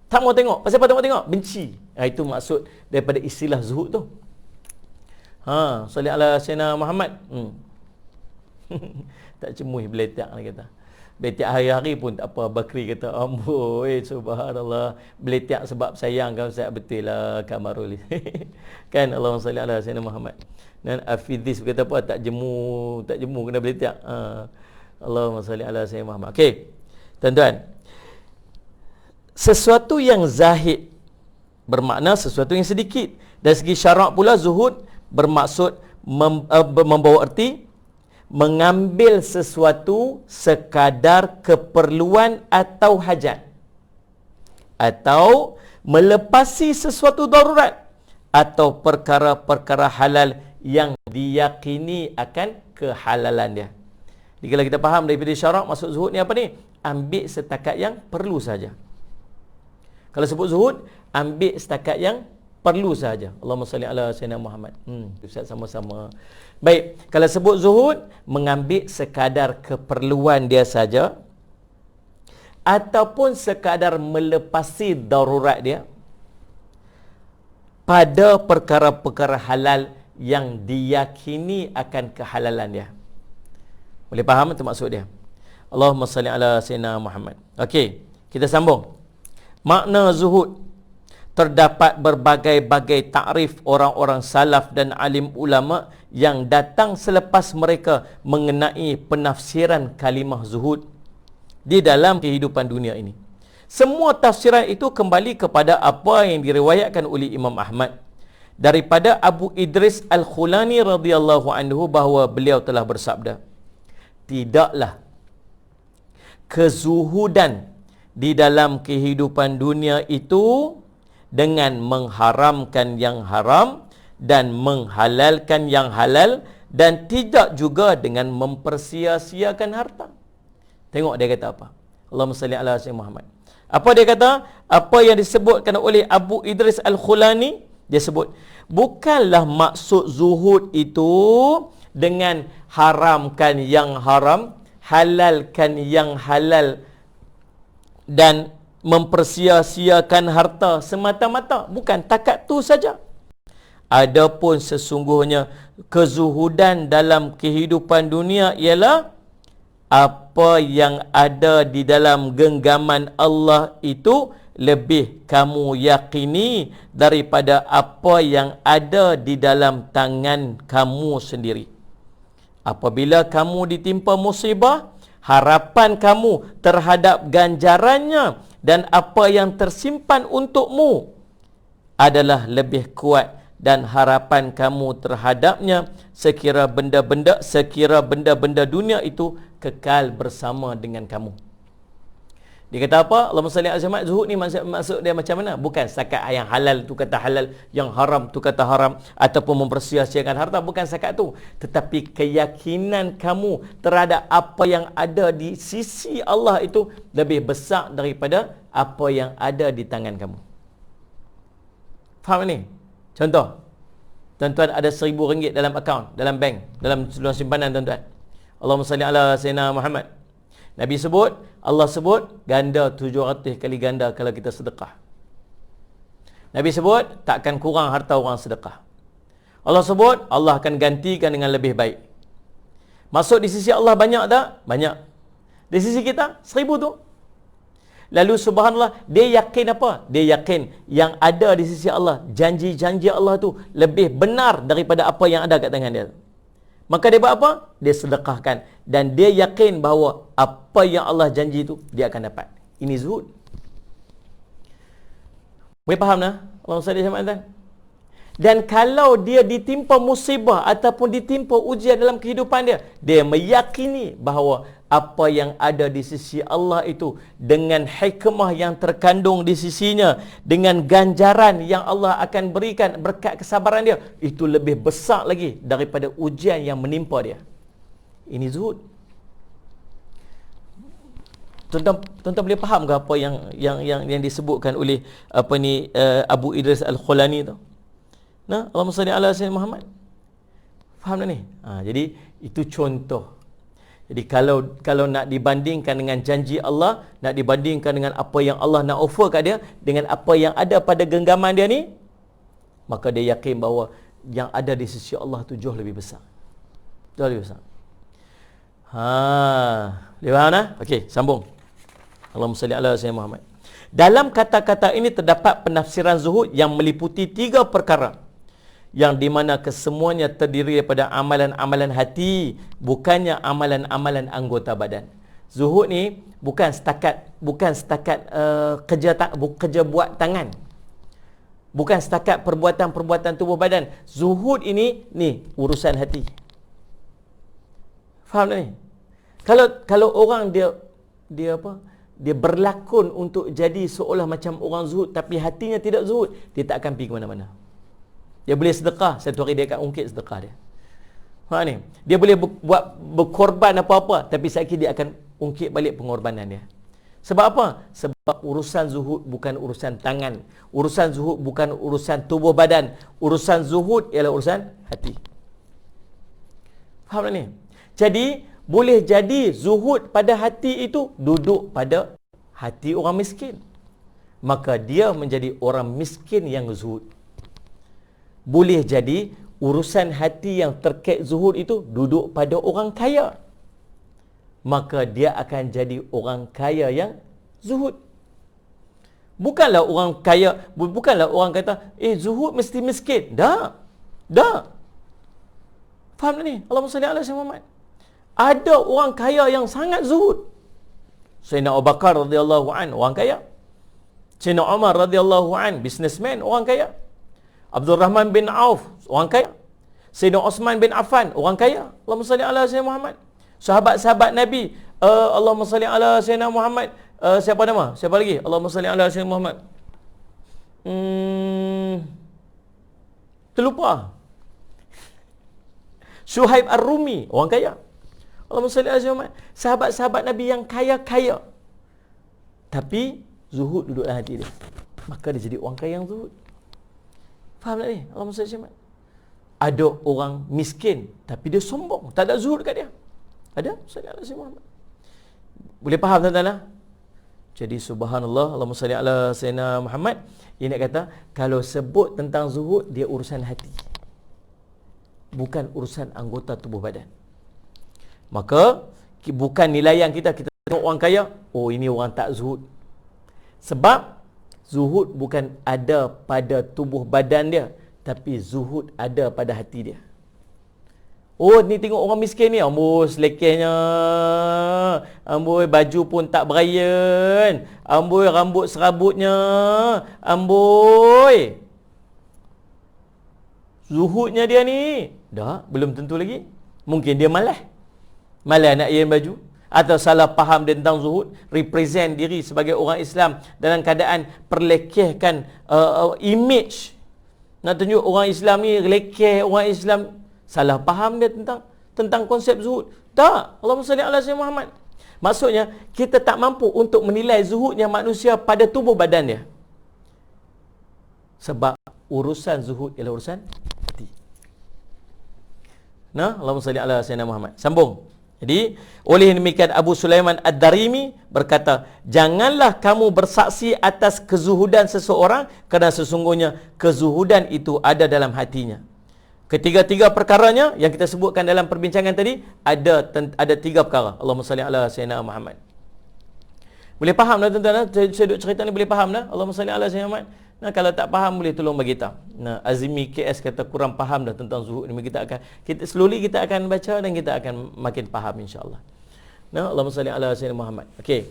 Tak mau tengok. Pasal apa tak mau tengok? Benci. Itu maksud daripada istilah zuhud tu. Salli ala sayyidina Muhammad. Tak cemuih beletak ni kata. Beletak hari-hari pun tak apa. Bakri kata, amboi, subhanallah. Beletak sebab sayang kan Ustaz. Betul lah Kamarul. Kan, Allahumma salli ala sayyidina Muhammad. Dan Afidhis kata apa? Tak jemu kena beletak. Allahumma salli ala sayyidina Muhammad. Okey. Tuan-tuan. Sesuatu yang zahid bermakna sesuatu yang sedikit. Dari segi syarak pula zuhud bermaksud membawa erti mengambil sesuatu sekadar keperluan atau hajat, atau melepasi sesuatu darurat, atau perkara-perkara halal yang diyakini akan kehalalan dia. Jadi kalau kita faham daripada syarak, maksud zuhud ni apa ni? Ambil setakat yang perlu saja. Kalau sebut zuhud, ambil setakat yang perlu saja. Allahumma salli ala sayyidina Muhammad. Ustaz sama-sama. Baik, kalau sebut zuhud, mengambil sekadar keperluan dia saja, ataupun sekadar melepasi darurat dia pada perkara-perkara halal yang diyakini akan kehalalan dia. Boleh faham itu maksud dia? Allahumma salli ala sayyidina Muhammad. Okey, kita sambung. Makna zuhud. Terdapat berbagai-bagai takrif orang-orang salaf dan alim ulama yang datang selepas mereka mengenai penafsiran kalimah zuhud di dalam kehidupan dunia ini. Semua tafsiran itu kembali kepada apa yang diriwayatkan oleh Imam Ahmad daripada Abu Idris Al-Khulani radhiyallahu anhu bahawa beliau telah bersabda, tidaklah kezuhudan di dalam kehidupan dunia itu dengan mengharamkan yang haram dan menghalalkan yang halal, dan tidak juga dengan mempersia-siakan harta. Tengok dia kata apa. Allahumma salli ala sayyidina Muhammad. Apa dia kata? Apa yang disebutkan oleh Abu Idris Al-Khulani, dia sebut, bukanlah maksud zuhud itu dengan haramkan yang haram, halalkan yang halal, dan mempersia-siakan harta semata-mata. Bukan takat tu saja. Adapun sesungguhnya kezuhudan dalam kehidupan dunia ialah apa yang ada di dalam genggaman Allah itu lebih kamu yakini daripada apa yang ada di dalam tangan kamu sendiri. Apabila kamu ditimpa musibah, harapan kamu terhadap ganjarannya dan apa yang tersimpan untukmu adalah lebih kuat, dan harapan kamu terhadapnya sekira benda-benda dunia itu kekal bersama dengan kamu. Dia kata apa? Allahumma salli ala Muhammad. Zuhud ni maksud dia macam mana? Bukan setakat yang halal tu kata halal, yang haram tu kata haram, ataupun mempersia-siakan harta. Bukan setakat tu. Tetapi keyakinan kamu terhadap apa yang ada di sisi Allah itu lebih besar daripada apa yang ada di tangan kamu. Faham ni? Contoh, tuan-tuan ada RM1,000 dalam akaun, dalam bank, dalam simpanan tuan-tuan. Allahumma salli ala sayyidina Muhammad. Nabi sebut, Allah sebut, ganda 700 kali ganda kalau kita sedekah. Nabi sebut, takkan kurang harta orang sedekah. Allah sebut, Allah akan gantikan dengan lebih baik. Maksud di sisi Allah banyak tak? Banyak. Di sisi kita, 1,000 tu. Lalu subhanallah, dia yakin apa? Dia yakin yang ada di sisi Allah, janji-janji Allah tu lebih benar daripada apa yang ada kat tangan dia. Maka dia buat apa? Dia sedekahkan. Dan dia yakin bahawa apa yang Allah janji itu, dia akan dapat. Ini zuhud. Boleh faham tak? Allah SWT. Dan kalau dia ditimpa musibah ataupun ditimpa ujian dalam kehidupan dia, dia meyakini bahawa apa yang ada di sisi Allah itu dengan hikmah yang terkandung di sisinya, dengan ganjaran yang Allah akan berikan berkat kesabaran dia, itu lebih besar lagi daripada ujian yang menimpa dia. Ini zuhud. Tuan-tuan boleh faham ke apa yang disebutkan oleh Abu Idris Al-Khulani tu? Nah, Allahumma salli ala sayyidina Muhammad. Faham tak ni? Jadi itu contoh. Jadi kalau nak dibandingkan dengan janji Allah, nak dibandingkan dengan apa yang Allah nak offer kat dia, dengan apa yang ada pada genggaman dia ni, maka dia yakin bahawa yang ada di sisi Allah tu jauh lebih besar. Jauh lebih besar. Boleh faham tak? Okey, sambung. Allahumma salli ala sayyidina Muhammad. Dalam kata-kata ini terdapat penafsiran zuhud yang meliputi 3 perkara, yang di mana kesemuanya terdiri daripada amalan-amalan hati, bukannya amalan-amalan anggota badan. Zuhud ni bukan setakat kerja buat tangan. Bukan setakat perbuatan-perbuatan tubuh badan. Zuhud ini urusan hati. Faham tak ni? Kalau orang dia berlakon untuk jadi seolah macam orang zuhud tapi hatinya tidak zuhud, dia tak akan pergi ke mana-mana. Dia boleh sedekah, satu hari dia akan ungkit sedekah dia. Ni. Dia boleh berkorban apa-apa, tapi sekali dia akan ungkit balik pengorbanan dia. Sebab apa? Sebab urusan zuhud bukan urusan tangan. Urusan zuhud bukan urusan tubuh badan. Urusan zuhud ialah urusan hati. Faham tak ni? Jadi, boleh jadi zuhud pada hati itu duduk pada hati orang miskin. Maka dia menjadi orang miskin yang zuhud. Boleh jadi urusan hati yang terkait zuhud itu duduk pada orang kaya. Maka dia akan jadi orang kaya yang zuhud. Bukanlah orang kaya, bukanlah orang kata, zuhud mesti miskin. Dah. Faham tak ni? Allahumma salli ala sayyidina Muhammad. Ada orang kaya yang sangat zuhud. Sayyidina Abu Bakar radhiyallahu an, orang kaya. Sayyidina Umar radhiyallahu an, businessman, orang kaya. Abdul Rahman bin Auf, orang kaya. Sayyidina Osman bin Affan, orang kaya. Allahumma salli ala sayyidina Muhammad. Sahabat-sahabat Nabi, Allahumma salli ala sayyidina Muhammad. Siapa nama? Siapa lagi? Allahumma salli ala sayyidina Muhammad. Terlupa. Syuhaib Ar-Rumi, orang kaya. Allahumma salli ala sayyidina Muhammad. Sahabat-sahabat Nabi yang kaya-kaya, tapi zuhud duduk dalam hati dia. Maka dia jadi orang kaya yang zuhud. Faham tak ni? Allahumma salli ala sayyidina Muhammad. Ada orang miskin tapi dia sombong, tak ada zuhud kat dia. Ada? Salli ala sayyidina Muhammad. Boleh faham tuan-tuan? Jadi subhanallah, Allahumma salli ala sayyidina Muhammad. Ini nak kata, kalau sebut tentang zuhud, dia urusan hati, bukan urusan anggota tubuh badan. Maka bukan nilaian kita tengok orang kaya, ini orang tak zuhud. Sebab zuhud bukan ada pada tubuh badan dia, tapi zuhud ada pada hati dia. Ni tengok orang miskin ni, amboi selekehnya, amboi baju pun tak berayan, amboi rambut serabutnya, amboi zuhudnya dia ni. Dah, belum tentu lagi. Mungkin dia malas nak iyan baju, atau salah faham dia tentang zuhud, represent diri sebagai orang Islam dalam keadaan perlekehkan image, nak tunjuk orang Islam ni lekeh, orang Islam. Salah faham dia tentang konsep zuhud. Tak. Allahumma salli ala sayyidina Muhammad. Maksudnya, kita tak mampu untuk menilai zuhudnya manusia pada tubuh badan dia. Sebab urusan zuhud ialah urusan hati. Allahumma salli ala sayyidina Muhammad. Sambung. Jadi, oleh demikian Abu Sulaiman Ad-Darimi berkata, janganlah kamu bersaksi atas kezuhudan seseorang, kerana sesungguhnya kezuhudan itu ada dalam hatinya. Ketiga-tiga perkaranya yang kita sebutkan dalam perbincangan tadi, ada 3 perkara. Allahumma salli ala sayyidina Muhammad. Boleh faham dah tuan-tuan? Saya duk cerita ni boleh faham dah? Allahumma salli ala sayyidina Muhammad. Nah, kalau tak faham boleh tolong bagi tahu. Nah, Azmi KS kata kurang faham dah tentang zuhud ni. Kita slowly kita akan baca dan kita akan makin faham insya-Allah. Nah, Allahumma salli ala sayyidina Muhammad. Okey.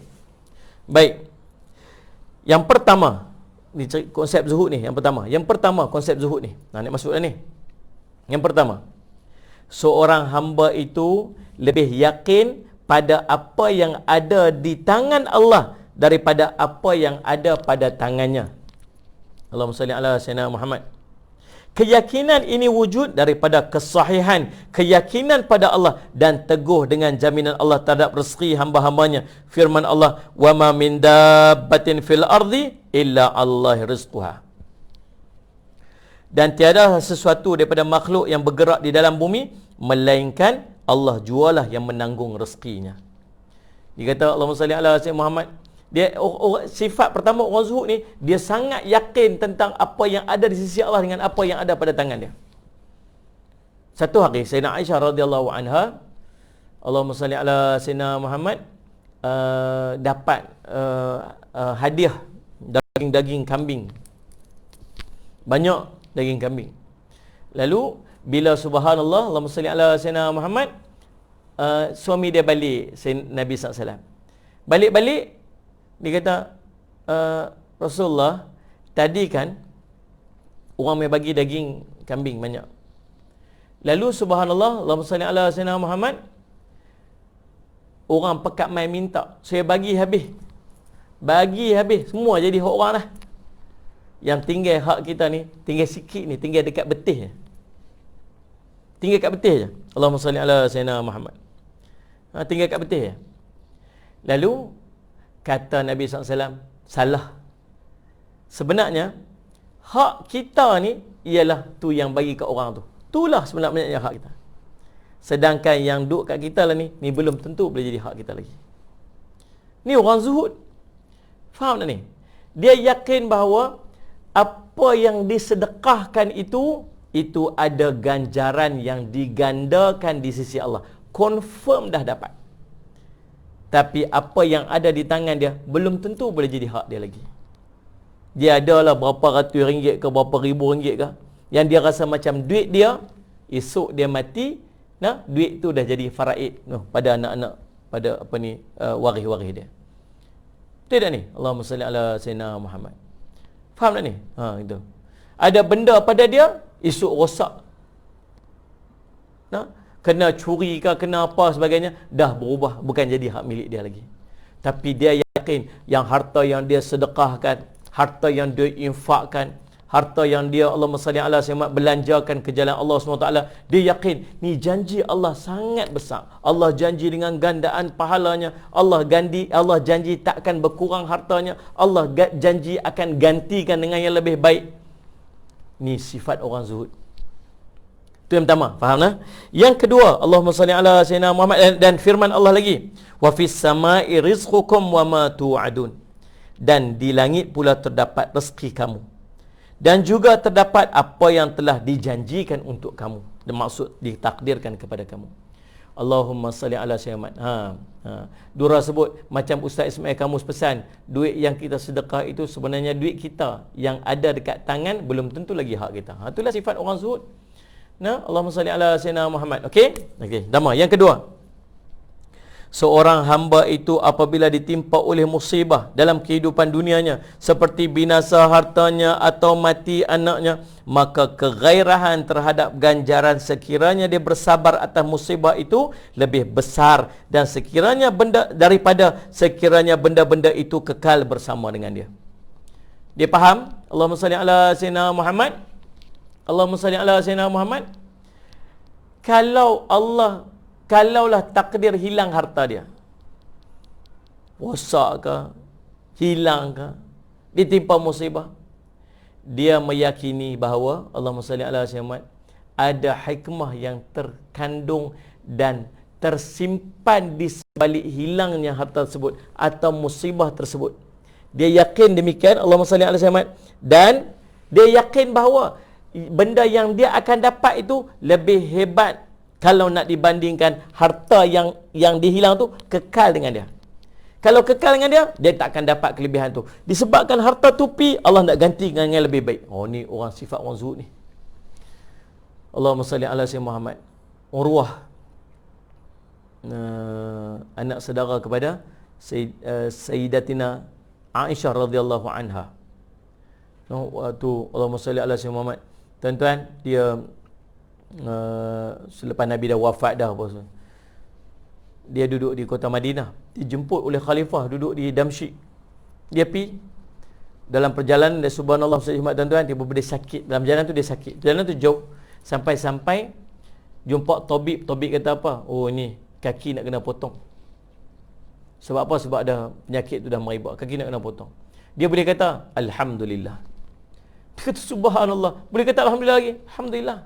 Baik. Yang pertama, ni konsep zuhud ni yang pertama. Yang pertama konsep zuhud ni. Nah, nak masuk dah ni. Yang pertama, seorang hamba itu lebih yakin pada apa yang ada di tangan Allah daripada apa yang ada pada tangannya. Allahumma salli ala sayyidina Muhammad. Keyakinan ini wujud daripada kesahihan keyakinan pada Allah dan teguh dengan jaminan Allah terhadap rezeki hamba-hambanya. Firman Allah, "Wa ma min dabbatin fil ardi illa Allah rizquha." Dan tiada sesuatu daripada makhluk yang bergerak di dalam bumi melainkan Allah jualah yang menanggung rezekinya. Dia kata Allahumma salli ala sayyidina Muhammad. Dia sifat pertama orang zuhud ni, dia sangat yakin tentang apa yang ada di sisi Allah dengan apa yang ada pada tangan dia. Satu hari Sayyidina Aisyah radhiyallahu anha, Allahumma salli ala sayyidina Muhammad, dapat hadiah daging kambing. Banyak daging kambing. Lalu bila subhanallah Allahumma salli ala sayyidina Muhammad, suami dia balik, Nabi SAW balik dia kata, Rasulullah, tadi kan orang mai bagi daging kambing banyak. Lalu subhanallah Allahumma salli ala sayyidina Muhammad, orang pekat mai minta, saya bagi habis semua jadi hak orang lah. Yang tinggal hak kita ni, tinggal sikit ni, tinggal dekat betih je. Tinggal kat betih je. Allahumma salli ala sayyidina Muhammad. Tinggal kat betih je. Lalu kata Nabi SAW, salah. Sebenarnya hak kita ni ialah tu yang bagi kat orang tu. Itulah sebenarnya hak kita. Sedangkan yang duk kat kita lah ni belum tentu boleh jadi hak kita lagi. Ni orang zuhud. Faham tak ni? Dia yakin bahawa apa yang disedekahkan itu ada ganjaran yang digandakan di sisi Allah. Confirm dah dapat. Tapi apa yang ada di tangan dia belum tentu boleh jadi hak dia lagi. Dia adalah berapa ratus ringgit ke berapa ribu ringgit ke, yang dia rasa macam duit dia, esok dia mati, nah, duit tu dah jadi faraid pada anak-anak, pada waris-waris dia. Betul tak ni? Allahumma salli ala sayyidina Muhammad. Faham tak ni? Itu. Ada benda pada dia, esok rosak. Nah, kena curi ke, kena apa sebagainya, dah berubah, bukan jadi hak milik dia lagi. Tapi dia yakin yang harta yang dia sedekahkan, harta yang dia infakkan, harta yang dia Allahumma salli ala sayyidina belanjakan ke jalan Allah SWT, dia yakin ni janji Allah sangat besar. Allah janji dengan gandaan pahalanya. Allah janji takkan berkurang hartanya. Allah janji akan gantikan dengan yang lebih baik. Ni sifat orang zuhud. Itu yang pertama, faham tak? Yang kedua, Allahumma salli ala sayyidina Muhammad, dan firman Allah lagi, wa fis samai rizqukum wa ma tu'adun. Dan di langit pula terdapat rezeki kamu. Dan juga terdapat apa yang telah dijanjikan untuk kamu. Dan maksud ditakdirkan kepada kamu. Allahumma salli ala sayyidina Muhammad. Dura sebut, macam Ustaz Ismail Kamus pesan, duit yang kita sedekah itu sebenarnya duit kita yang ada dekat tangan, belum tentu lagi hak kita. Itulah sifat orang zuhud. Nah, Allahumma salli ala sayyidina Muhammad. Okey? Dama. Yang kedua, seorang hamba itu apabila ditimpa oleh musibah dalam kehidupan dunianya, seperti binasa hartanya atau mati anaknya, maka kegairahan terhadap ganjaran sekiranya dia bersabar atas musibah itu lebih besar, dan sekiranya benda-benda itu kekal bersama dengan dia. Dia faham? Allahumma salli ala sayyidina Muhammad. Allahumma salli ala sayyidina Muhammad. Kalaulah takdir hilang harta dia, rosak ke, hilang ke, ditimpa musibah, dia meyakini bahawa Allahumma salli ala sayyidina Muhammad, ada hikmah yang terkandung dan tersimpan di sebalik hilangnya harta tersebut atau musibah tersebut. Dia yakin demikian, Allahumma salli ala sayyidina Muhammad, dan dia yakin bahawa benda yang dia akan dapat itu lebih hebat kalau nak dibandingkan harta yang dihilang tu kekal dengan dia. Kalau kekal dengan dia, dia tak akan dapat kelebihan tu. Disebabkan harta tupi, Allah nak ganti dengan yang lebih baik. Oh, ni orang sifat orang zuhud ni. Allahumma salli ala sayyidina Muhammad. Urwah, anak saudara kepada Sayyidatina Aisyah radhiyallahu anha. Waktu Allahumma salli ala sayyidina Muhammad. Tuan-tuan, dia selepas Nabi dah wafat dah apa semua, dia duduk di kota Madinah, dijemput oleh khalifah duduk di Damsyik. Dia pergi dalam perjalanan, dan subhanallah tuan-tuan, tiba-tiba dia sakit. Dalam perjalanan tu dia sakit, perjalanan tu jauh, sampai jumpa tabib kata apa? Oh, ni kaki nak kena potong. Sebab apa? Sebab dah penyakit tu dah meribak, kaki nak kena potong. Dia boleh kata alhamdulillah. Dia kata subhanallah. Boleh kata alhamdulillah lagi? Alhamdulillah.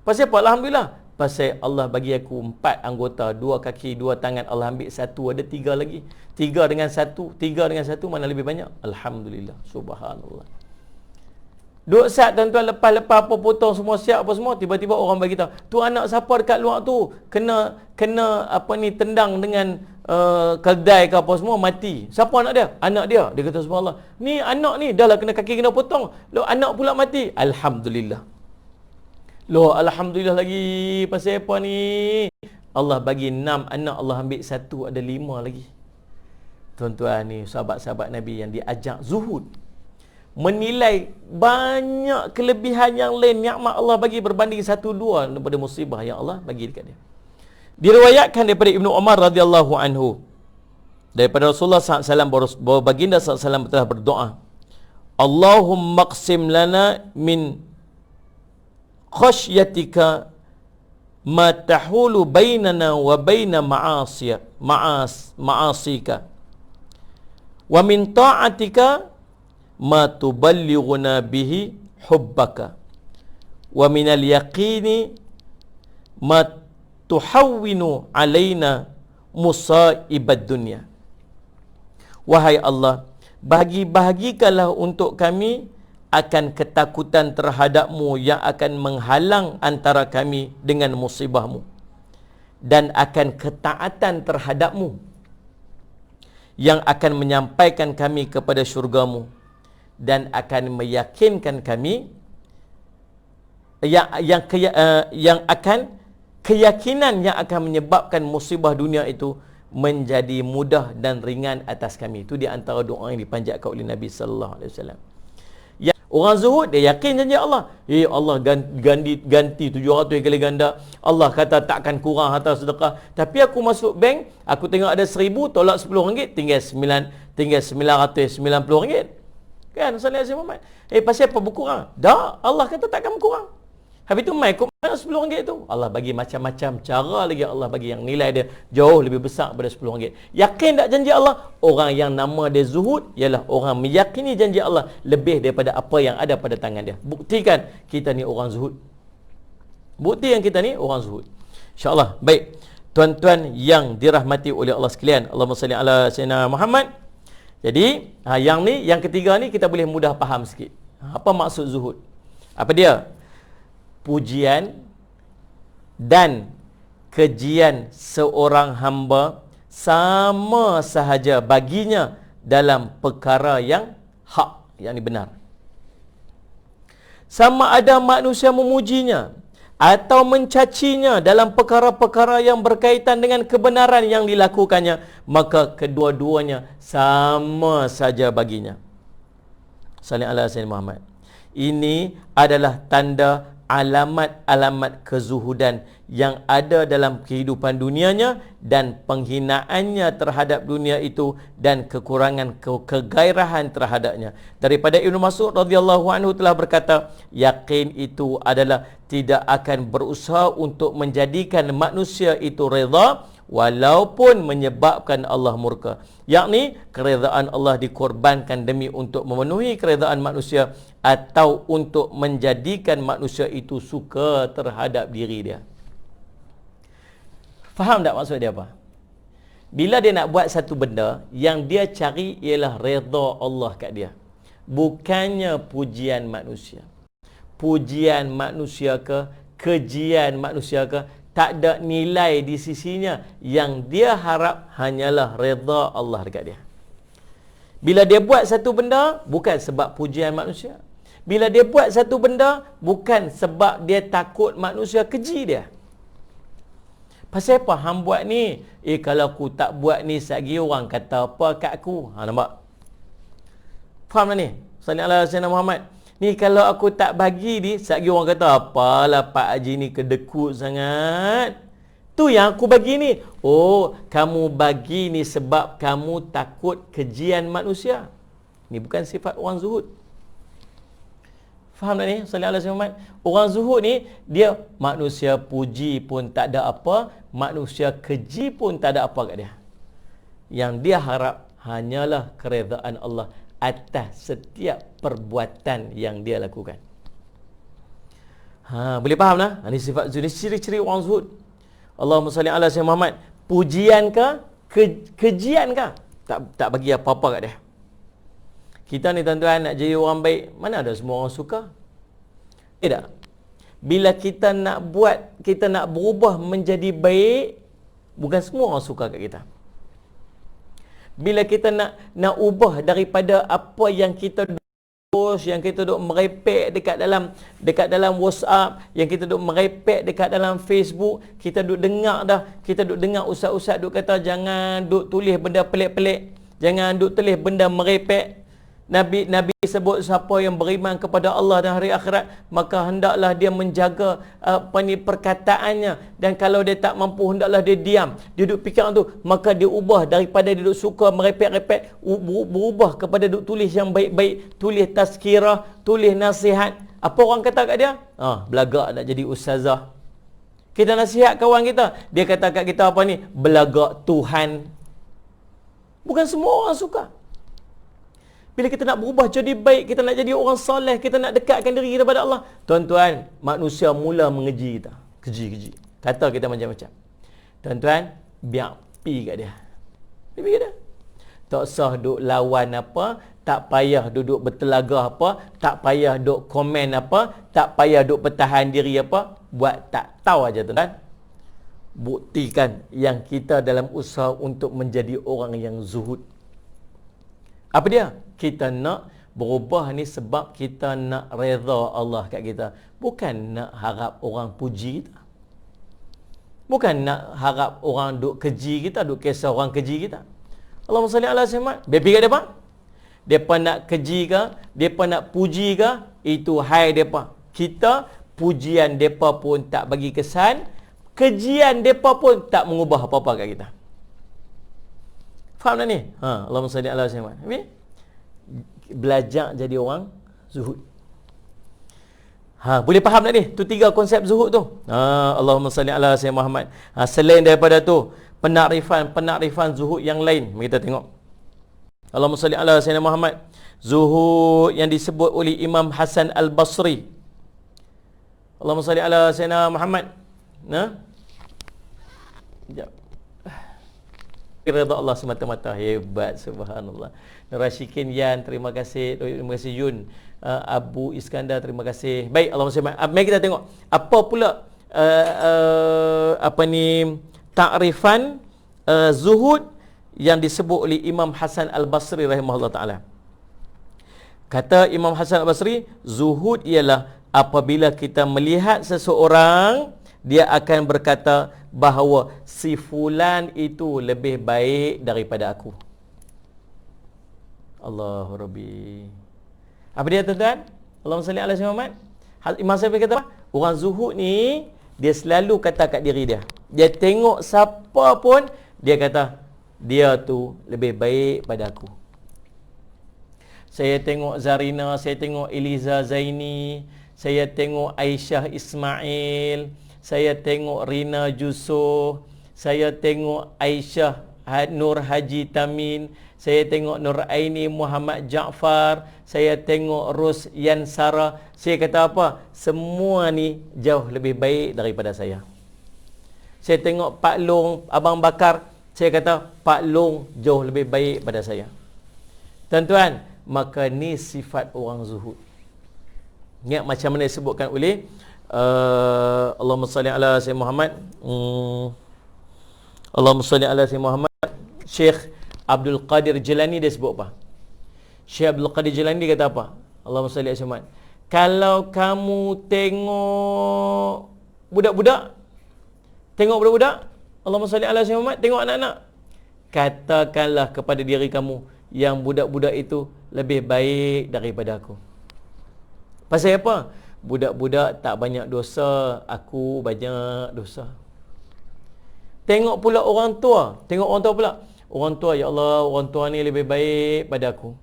Pasal apa alhamdulillah? Pasal Allah bagi aku 4 anggota, 2 kaki, 2 tangan. Allah ambil 1, ada 3 lagi. 3 dengan 1 mana lebih banyak? Alhamdulillah. Subhanallah. Duk saat tuan-tuan, lepas apa potong semua, siap apa semua, tiba-tiba orang bagi tahu, tu anak siapa dekat luar tu kena apa ni, tendang dengan keldai ke apa semua, mati. Siapa anak dia? Anak dia. Dia kata subhanallah, ni anak ni dah lah kena kaki kena potong, lo anak pula mati. Alhamdulillah. Lo alhamdulillah lagi. Pasal apa ni? Allah bagi 6 anak, Allah ambil 1, ada 5 lagi. Tuan-tuan, ni sahabat-sahabat Nabi yang diajak zuhud, menilai banyak kelebihan yang lain, nikmat Allah bagi berbanding 1-2 daripada musibah yang Allah bagi dekat dia. Diriwayatkan daripada Ibnu Umar radhiyallahu anhu, daripada Rasulullah SAW, bahawa baginda SAW telah berdoa, Allahumma qsim lana min khasyatika ma tahulu bainana wa baina ma'asika wa min ta'atika ma tuballighuna bihi hubbaka wa minal yaqini ma tuhawwinu alaina musaibad dunya. Wahai Allah, bahagi-bahagikanlah untuk kami akan ketakutan terhadapmu yang akan menghalang antara kami dengan musibahmu, dan akan ketaatan terhadapmu yang akan menyampaikan kami kepada syurgamu, dan akan meyakinkan kami yang akan keyakinan yang akan menyebabkan musibah dunia itu menjadi mudah dan ringan atas kami. Itu di antara doa yang dipanjatkan oleh Nabi sallallahu alaihi wasallam. Orang zuhud, dia yakin janji Allah. Allah ganti 700 kali ganda. Allah kata takkan kurang harta sedekah. Tapi aku masuk bank, aku tengok ada 1000, tolak RM10, tinggal 990 ringgit. Kan Salih Aziz Muhammad? Pasal apa berkurang? Dah, Allah kata takkan berkurang. Habis tu mai kau RM10 tu. Allah bagi macam-macam cara lagi, Allah bagi yang nilai dia jauh lebih besar daripada RM10. Yakin tak janji Allah? Orang yang nama dia zuhud ialah orang meyakini janji Allah lebih daripada apa yang ada pada tangan dia. Buktikan kita ni orang zuhud. Bukti yang kita ni orang zuhud. InsyaAllah. Baik. Tuan-tuan yang dirahmati oleh Allah sekalian, Allahumma salli ala sayyidina Muhammad. Jadi, yang ketiga ni kita boleh mudah faham sikit. Apa maksud zuhud? Apa dia? Pujian dan kejian seorang hamba sama sahaja baginya dalam perkara yang hak, yang benar. Sama ada manusia memujinya atau mencacinya dalam perkara-perkara yang berkaitan dengan kebenaran yang dilakukannya, maka kedua-duanya sama saja baginya. Sallallahu alaihi wasallam Muhammad. Ini adalah tanda alamat-alamat kezuhudan yang ada dalam kehidupan dunianya dan penghinaannya terhadap dunia itu dan kekurangan kegairahan terhadapnya. Daripada Ibnu Mas'ud radhiyallahu anhu telah berkata, yakin itu adalah tidak akan berusaha untuk menjadikan manusia itu redha walaupun menyebabkan Allah murka. Yakni keredaan Allah dikorbankan demi untuk memenuhi keredaan manusia atau untuk menjadikan manusia itu suka terhadap diri dia. Faham tak maksud dia apa? Bila dia nak buat satu benda, yang dia cari ialah redha Allah kat dia, bukannya pujian manusia. Pujian manusia ke, kejian manusia ke, tak ada nilai di sisinya. Yang dia harap hanyalah redha Allah dekat dia. Bila dia buat satu benda, bukan sebab pujian manusia. Bila dia buat satu benda, bukan sebab dia takut manusia keji dia. Pasal apa hang buat ni? Kalau aku tak buat ni, satgi orang kata apa kat aku. Nampak? Faham tak ni? Sallallahu alaihi wasallam Muhammad. Ni kalau aku tak bagi ni, satgi orang kata, apalah Pak Haji ni kedekut sangat. Tu yang aku bagi ni. Oh, kamu bagi ni sebab kamu takut kejian manusia. Ni bukan sifat orang zuhud. Faham tak ni? Sallallahu alaihi wasallam. Orang zuhud ni, dia manusia puji pun tak ada apa, manusia keji pun tak ada apa kat dia. Yang dia harap hanyalah keredaan Allah atas setiap perbuatan yang dia lakukan. Boleh faham tak? Ini sifat zuhud, ciri-ciri orang zuhud. Allahumma salli ala sayyidina Muhammad. Pujian ke? Kejian ke? Tak bagi apa-apa kat dia. Kita ni tuan-tuan nak jadi orang baik, mana ada semua orang suka? Tak. Bila kita nak buat, kita nak berubah menjadi baik, bukan semua orang suka kat kita. Bila kita nak ubah daripada apa yang kita yang kita duk merepek dekat dalam WhatsApp, yang kita duk merepek dekat dalam Facebook, kita duk dengar ustaz-ustaz duk kata jangan duk tulis benda pelik-pelik, jangan duk tulis benda merepek. Nabi sebut siapa yang beriman kepada Allah dan hari akhirat, maka hendaklah dia menjaga perkataannya, dan kalau dia tak mampu hendaklah dia diam. Dia duk fikir tu, maka dia ubah daripada dia duk suka merepek-repek, berubah kepada duk tulis yang baik-baik, tulis tazkirah, tulis nasihat. Apa orang kata kat dia? Belagak nak jadi ustazah. Kita nasihat kawan kita, dia kata kat kita apa ni? Belagak Tuhan. Bukan semua orang suka. Bila kita nak berubah jadi baik, kita nak jadi orang soleh, kita nak dekatkan diri kita pada Allah, tuan-tuan, manusia mula mengeji kita. Keji. Kata kita macam-macam. Tuan-tuan, biar pi kat dia. Dia pergi kat dia. Tak usah duk lawan apa, tak payah duduk bertelagah apa, tak payah duk komen apa, tak payah duk bertahan diri apa. Buat tak tahu aja tuan-tuan. Buktikan yang kita dalam usaha untuk menjadi orang yang zuhud. Apa dia? Kita nak berubah ni sebab kita nak redha Allah kat kita. Bukan nak harap orang puji kita. Bukan nak harap orang duk keji kita, duk kisah orang keji kita. Allahumma salli ala sayyidina. Bepi kat depa. Depa nak keji ke, depa nak puji ke, itu hai depa. Kita pujian depa pun tak bagi kesan, kejian depa pun tak mengubah apa-apa kat kita. Faham tak ni? Allahumma salli ala sayyidina. Belajar jadi orang zuhud. Boleh faham tak ni? Tu 3 konsep zuhud tu. Allahumma salli ala sayyidina Muhammad. Selain daripada tu, penakrifan zuhud yang lain. Mari kita tengok. Allahumma salli ala sayyidina Muhammad. Zuhud yang disebut oleh Imam Hasan Al-Basri. Allahumma salli ala sayyidina Muhammad. Sekejap. Redha Allah semata-mata. Hebat, subhanallah. Rashikin Yan, terima kasih. Terima kasih Yun. Abu Iskandar, terima kasih. Baik, Allahumma salli. Mari kita tengok apa pula takrifan zuhud yang disebut oleh Imam Hasan Al-Basri rahimahullah taala. Kata Imam Hasan Al-Basri, zuhud ialah apabila kita melihat seseorang, dia akan berkata bahawa si fulan itu lebih baik daripada aku. Allahu Rabbi. Apa dia tuan-tuan? Allahumma salli ala sayyidina Muhammad. Imam Syafi'i kata apa? Orang zuhud ni, dia selalu kata kat diri dia. Dia tengok siapa pun, dia kata, dia tu lebih baik pada aku. Saya tengok Zarina, saya tengok Eliza Zaini, saya tengok Aisyah Ismail, saya tengok Rina Jusoh, saya tengok Aisyah Nur Haji Tamin, saya tengok Nur Aini Muhammad Jaafar, saya tengok Ros Yansara. Saya kata apa? Semua ni jauh lebih baik daripada saya. Saya tengok Pak Long, Abang Bakar, saya kata Pak Long jauh lebih baik pada saya. Tuan-tuan, maka ni sifat orang zuhud. Ingat macam mana disebutkan oleh Allahumma salli ala Sayyidina Muhammad. Allahumma salli ala Sayyidina Muhammad. Syekh Abdul Qadir Jilani dia sebut apa? Syekh Abdul Qadir Jilani dia kata apa? Allahumma salli ala Sayyidina Muhammad. Kalau kamu tengok budak-budak, Allahumma salli ala Sayyidina Muhammad, tengok anak-anak, katakanlah kepada diri kamu, yang budak-budak itu lebih baik daripada aku. Pasal apa? Budak-budak tak banyak dosa, aku banyak dosa. Tengok pula orang tua, pula. Orang tua, ya Allah, orang tua ni lebih baik pada aku.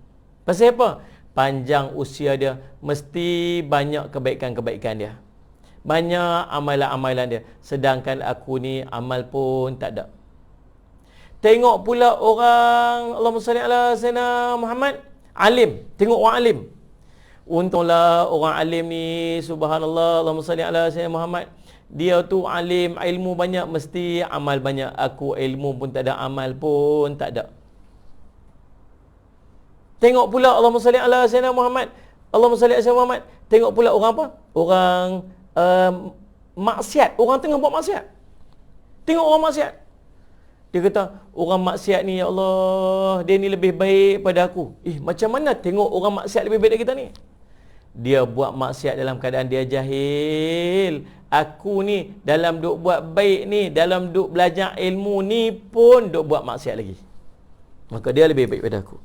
Pasal apa? Panjang usia dia, mesti banyak kebaikan-kebaikan dia, banyak amalan-amalan dia. Sedangkan aku ni amal pun tak ada. Tengok pula orang, Allahumma salli ala Sayyidina Muhammad, alim. Tengok orang alim. Untunglah orang alim ni, subhanallah, Allahumma salli ala Sayyidina Muhammad. Dia tu alim, ilmu banyak, mesti amal banyak. Aku ilmu pun tak ada, amal pun tak ada. Tengok pula Allahumma salli ala Sayyidina Muhammad, Allahumma salli ala Sayyidina Muhammad. Tengok pula orang apa? Orang maksiat. Orang tengah buat maksiat. Tengok orang maksiat. Dia kata, orang maksiat ni, ya Allah, dia ni lebih baik pada aku. Macam mana tengok orang maksiat lebih baik dari kita ni? Dia buat maksiat dalam keadaan dia jahil. Aku ni dalam duk buat baik ni, dalam duk belajar ilmu ni pun duk buat maksiat lagi. Maka dia lebih baik pada aku.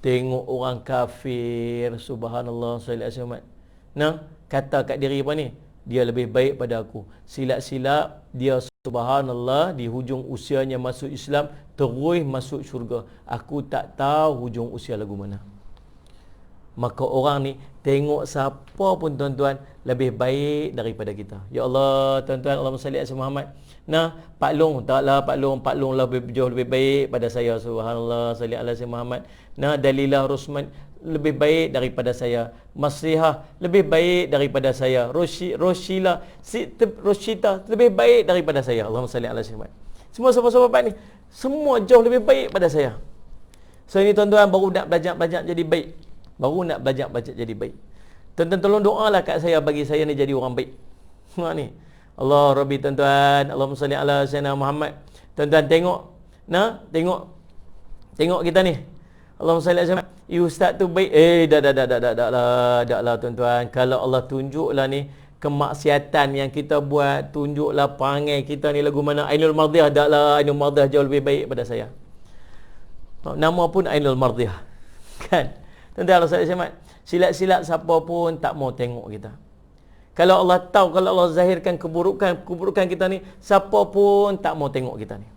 Tengok orang kafir, subhanallah, sallallahu alaihi wasallam. Nah, kata kat diri apa ni? Dia lebih baik pada aku. Silap-silap dia, subhanallah, di hujung usianya masuk Islam, terus masuk syurga. Aku tak tahu hujung usia lagu mana. Maka orang ni tengok siapa pun tuan-tuan lebih baik daripada kita. Ya Allah, tuan-tuan, Allahumma salli ala Muhammad. Nah, Pak Long, taklah Pak Long lah jauh lebih baik pada saya, subhanallah, salli ala Muhammad. Nah, Dalilah Rosman lebih baik daripada saya. Masrihah lebih baik daripada saya. Roshila Roshita lebih baik daripada saya. Allahumma salli ala Muhammad. Semua sahabat-sahabat ni semua jauh lebih baik pada saya. So ini tuan-tuan baru nak belajar jadi baik. Baru nak belajar jadi baik. Tuan-tuan tolong doalah kat saya, bagi saya ni jadi orang baik. Ni. Allah Rabbi, tuan-tuan, Allahumma salli ala Sayyidina Muhammad. Tuan-tuan tengok. Nah, tengok kita ni. Allahumma salli ala Muhammad. Ustaz tu baik. Dah lah tuan-tuan. Kalau Allah tunjuklah ni kemaksiatan yang kita buat, tunjuklah perangai kita ni lagu mana, Ainul Mardiyah, dah lah Ainul Mardiyah jauh lebih baik pada saya. Nama pun Ainul Mardiyah. Kan? Tuan-tuan, Allah SWT, silat-silat siapa pun tak mau tengok kita. Kalau Allah tahu, kalau Allah zahirkan keburukan kita ni, siapa pun tak mau tengok kita ni.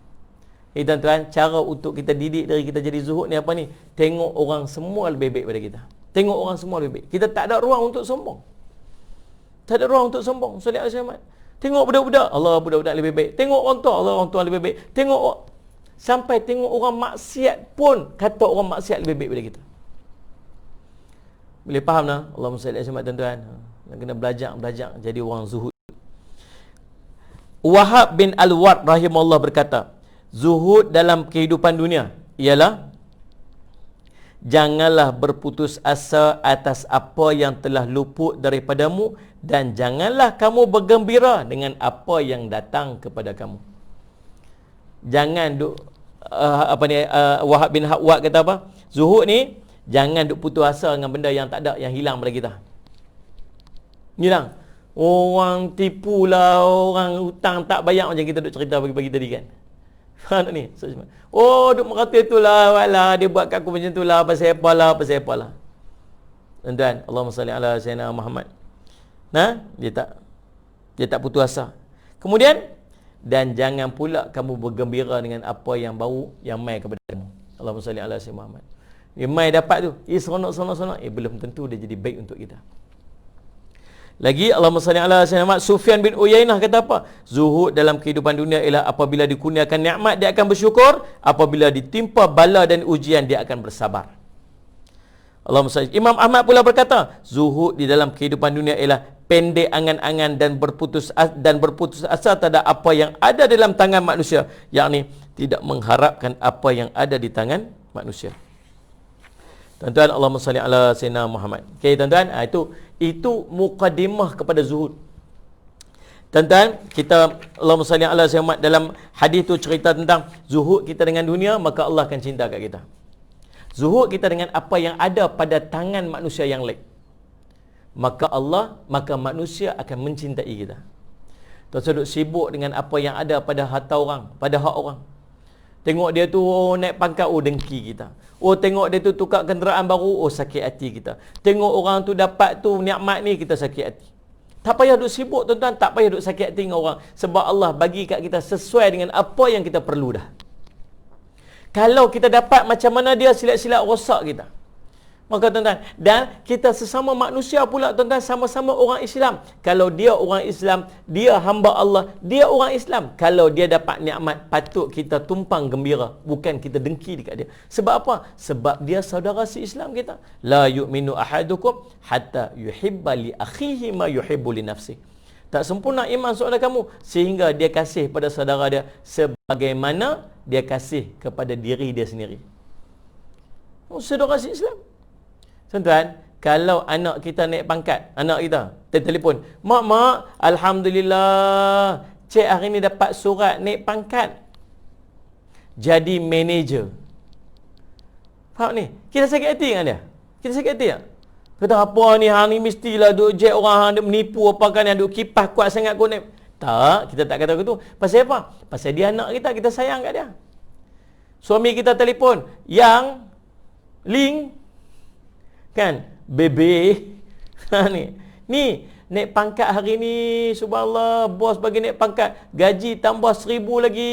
Jadi tuan-tuan, cara untuk kita didik dari kita jadi zuhud ni apa ni? Tengok orang semua lebih baik pada kita. Tengok orang semua lebih baik. Kita tak ada ruang untuk sombong. Tak ada ruang untuk sombong. Salih Al-Syamad. Tengok budak-budak, Allah budak-budak lebih baik. Tengok orang tua, Allah orang tua lebih baik. Sampai tengok orang maksiat pun kata orang maksiat lebih baik pada kita. Boleh faham tak? Allahumma salli alaihi tuan-tuan. Kena belajar jadi orang zuhud. Wahab bin Al-Ward rahimahullah berkata, zuhud dalam kehidupan dunia ialah janganlah berputus asa atas apa yang telah luput daripadamu, dan janganlah kamu bergembira dengan apa yang datang kepada kamu. Jangan duk Wahab bin Al-Ward kata apa? Zuhud ni jangan duk putus asa dengan benda yang tak ada, yang hilang pada kita. Hilang. Orang tipu lah, orang hutang tak bayar, macam kita duk cerita pagi-pagi tadi kan. Faham ni? Oh, duk merata itulah, walah, dia buat kat aku macam itulah, pasal apalah. Tuan-tuan, Allahumma salli ala Sayyidina Muhammad. Nah, dia tak putus asa. Kemudian, dan jangan pula kamu bergembira dengan apa yang baru yang mai kepada kamu. Allahumma salli ala Sayyidina Muhammad. Dia mai dapat tu, seronok. Belum tentu dia jadi baik untuk kita. Lagi Allahumma salli ala Sayyidina Muhammad. Sufyan bin Uyainah kata apa? Zuhud dalam kehidupan dunia ialah apabila dikurniakan nikmat dia akan bersyukur, apabila ditimpa bala dan ujian dia akan bersabar. Allahumma salli. Imam Ahmad pula berkata, zuhud di dalam kehidupan dunia ialah pendek angan-angan dan berputus asa terhadap apa yang ada dalam tangan manusia, yakni tidak mengharapkan apa yang ada di tangan manusia. Tuan-tuan, Allahumma salli ala sayyidina Muhammad. Okey tuan-tuan, itu muqaddimah kepada zuhud. Tuan-tuan, kita Allahumma salli ala sayyidina Muhammad, dalam hadis tu cerita tentang zuhud kita dengan dunia, maka Allah akan cinta kat kita. Zuhud kita dengan apa yang ada pada tangan manusia yang lain, maka manusia akan mencintai kita. Tuan-tuan duk sibuk dengan apa yang ada pada harta orang, pada hak orang. Tengok dia tu naik pangkat, dengki kita. Tengok dia tu tukar kenderaan baru, sakit hati kita. Tengok orang tu dapat tu nikmat ni, kita sakit hati. Tak payah duk sibuk tuan-tuan, tak payah duk sakit hati dengan orang, sebab Allah bagi kat kita sesuai dengan apa yang kita perlu dah. Kalau kita dapat macam mana dia, silat-silat rosak kita. Maka tuan-tuan, dan kita sesama manusia pula tuan-tuan, sama-sama orang Islam. Kalau dia orang Islam, dia hamba Allah, dia orang Islam. Kalau dia dapat nikmat, patut kita tumpang gembira, bukan kita dengki dekat dia. Sebab apa? Sebab dia saudara se-Islam kita. La yu'minu ahadukum hatta yuhibba li akhihi ma yuhibbu li nafsihi. Tak sempurna iman saudara kamu sehingga dia kasih pada saudara dia sebagaimana dia kasih kepada diri dia sendiri. Saudara se-Islam. Tuan-tuan, kalau anak kita naik pangkat, anak kita telefon, mak, alhamdulillah, cik hari ni dapat surat naik pangkat jadi manager. Faham ni? Kita sakit hati dengan dia. Kita sakit hati tak? Kata apa ni, hang ni mestilah duk jet orang, hang duk menipu apa kan, yang duk kipas kuat sangat kau naik. Tak, kita tak kata begitu. Pasal apa? Pasal dia anak kita sayang kat dia. Suami kita telefon, yang link kan, bebe ni naik pangkat hari ni, subhanallah, bos bagi naik pangkat, gaji tambah 1,000 lagi.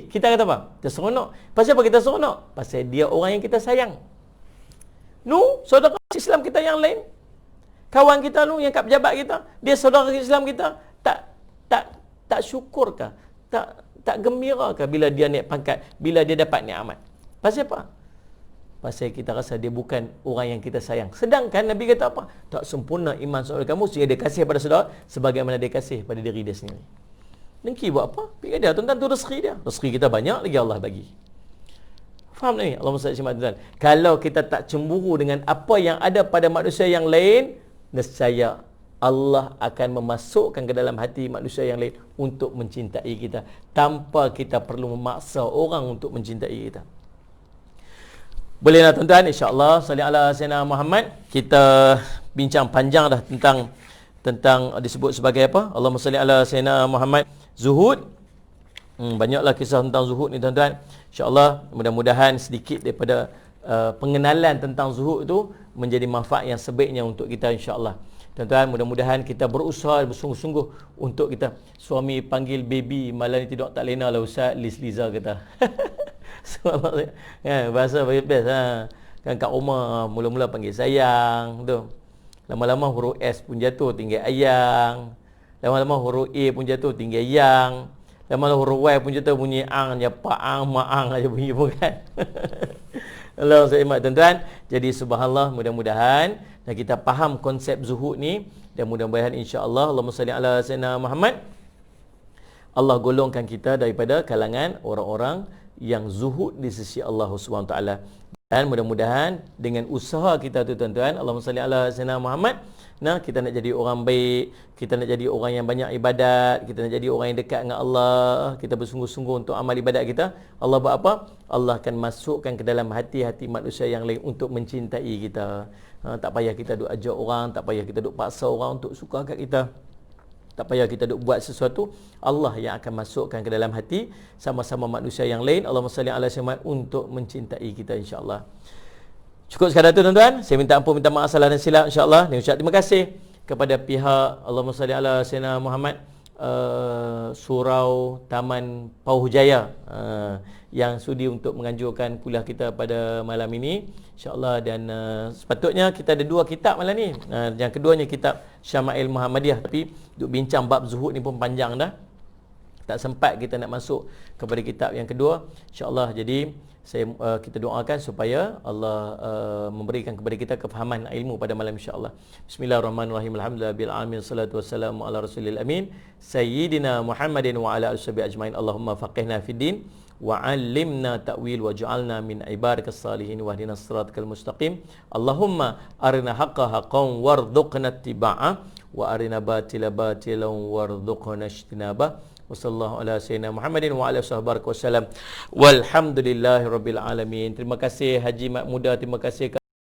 Kita kata apa? Kita seronok. Pasal apa kita seronok? Pasal dia orang yang kita sayang. Saudara Islam kita yang lain, kawan kita yang kat pejabat kita, dia saudara Islam kita, tak syukurkah? Tak gembirakah bila dia naik pangkat, bila dia dapat nikmat? Pasal apa? Pasal kita rasa dia bukan orang yang kita sayang. Sedangkan Nabi kata apa? Tak sempurna iman saudara kamu sehingga dia kasih pada saudara sebagaimana dia kasih pada diri dia sendiri. Dengki buat apa? Pikir dia, tuan-tuan, tu rezeki dia. Rezeki kita banyak lagi Allah bagi. Faham ni? Allah SWT tuan-tuan. Kalau kita tak cemburu dengan apa yang ada pada manusia yang lain, nescaya Allah akan memasukkan ke dalam hati manusia yang lain untuk mencintai kita, tanpa kita perlu memaksa orang untuk mencintai kita. Bolehlah tuan-tuan, insya-Allah, salli ala sayyidina Muhammad. Kita bincang panjang dah tentang disebut sebagai apa? Allahumma salli ala sayyidina Muhammad. Zuhud. Banyaklah kisah tentang zuhud ni tuan-tuan. Insya-Allah, mudah-mudahan sedikit daripada pengenalan tentang zuhud itu menjadi manfaat yang sebaiknya untuk kita, insya-Allah. Tuan-tuan, mudah-mudahan kita berusaha bersungguh-sungguh untuk kita. Suami panggil baby, malam ni tidur tak lena lah Ustaz, Liza kata. Bahasa best kan, kat rumah mula-mula panggil sayang tu, lama-lama huruf S pun jatuh tinggal ayang, lama-lama huruf A pun jatuh tinggal yang, lama-lama huruf Y pun jatuh bunyi ang, ya paang maang aja bunyi pun kan. Allah seimat tuan-tuan. Jadi subhanallah, mudah-mudahan dan kita faham konsep zuhud ni, dan mudah-mudahan insya-Allah, Allahumma salli ala sayyidina Muhammad, Allah golongkan kita daripada kalangan orang-orang yang zuhud di sisi Allah SWT. Dan mudah-mudahan dengan usaha kita tu tuan-tuan, Allahumma salli ala sayyidina Muhammad, kita nak jadi orang baik, kita nak jadi orang yang banyak ibadat, kita nak jadi orang yang dekat dengan Allah, kita bersungguh-sungguh untuk amal ibadat kita. Allah buat apa? Allah akan masukkan ke dalam hati-hati manusia yang lain untuk mencintai kita. Tak payah kita duk ajak orang, tak payah kita duk paksa orang untuk suka kat kita. Tak payah kita duk buat sesuatu, Allah yang akan masukkan ke dalam hati sama-sama manusia yang lain, Allahumma salli ala sayyidina untuk mencintai kita, insya-Allah. Cukup sekadar itu tuan-tuan. Saya minta ampun, minta maaf salah dan silap, insya-Allah. Dan ucap terima kasih kepada pihak Allahumma salli ala sayyidina Muhammad, Surau Taman Pauh Jaya, yang sudi untuk menganjurkan kuliah kita pada malam ini, insya-Allah. Dan sepatutnya kita ada 2 kitab malam ni. Yang keduanya kitab Syama'il Muhammadiyah, tapi duk bincang bab zuhud ni pun panjang dah. tak sempat kita nak masuk kepada kitab yang kedua, insya-Allah. Jadi kita doakan supaya Allah memberikan kepada kita kefahaman ilmu pada malam, insya-Allah. Bismillahirrahmanirrahim. Alhamdulillahil alamin, salatu wassalamu ala rasulil amin sayyidina Muhammadin wa ala alihi ajmain. Allahumma faqihna fid din wa 'allimna ta'wil waj'alna min ibadikas salihin wahdina siratal mustaqim. Allahumma arina haqqan haqqan warzuqna ittiba'ah wa arina batila batilan warzuqna ijtinabah. Wassallallahu ala sayyidina Muhammadin wa ala sahbihi wasallam. Walhamdulillahirabbil alamin. Terima kasih Haji Mak Muda, terima kasih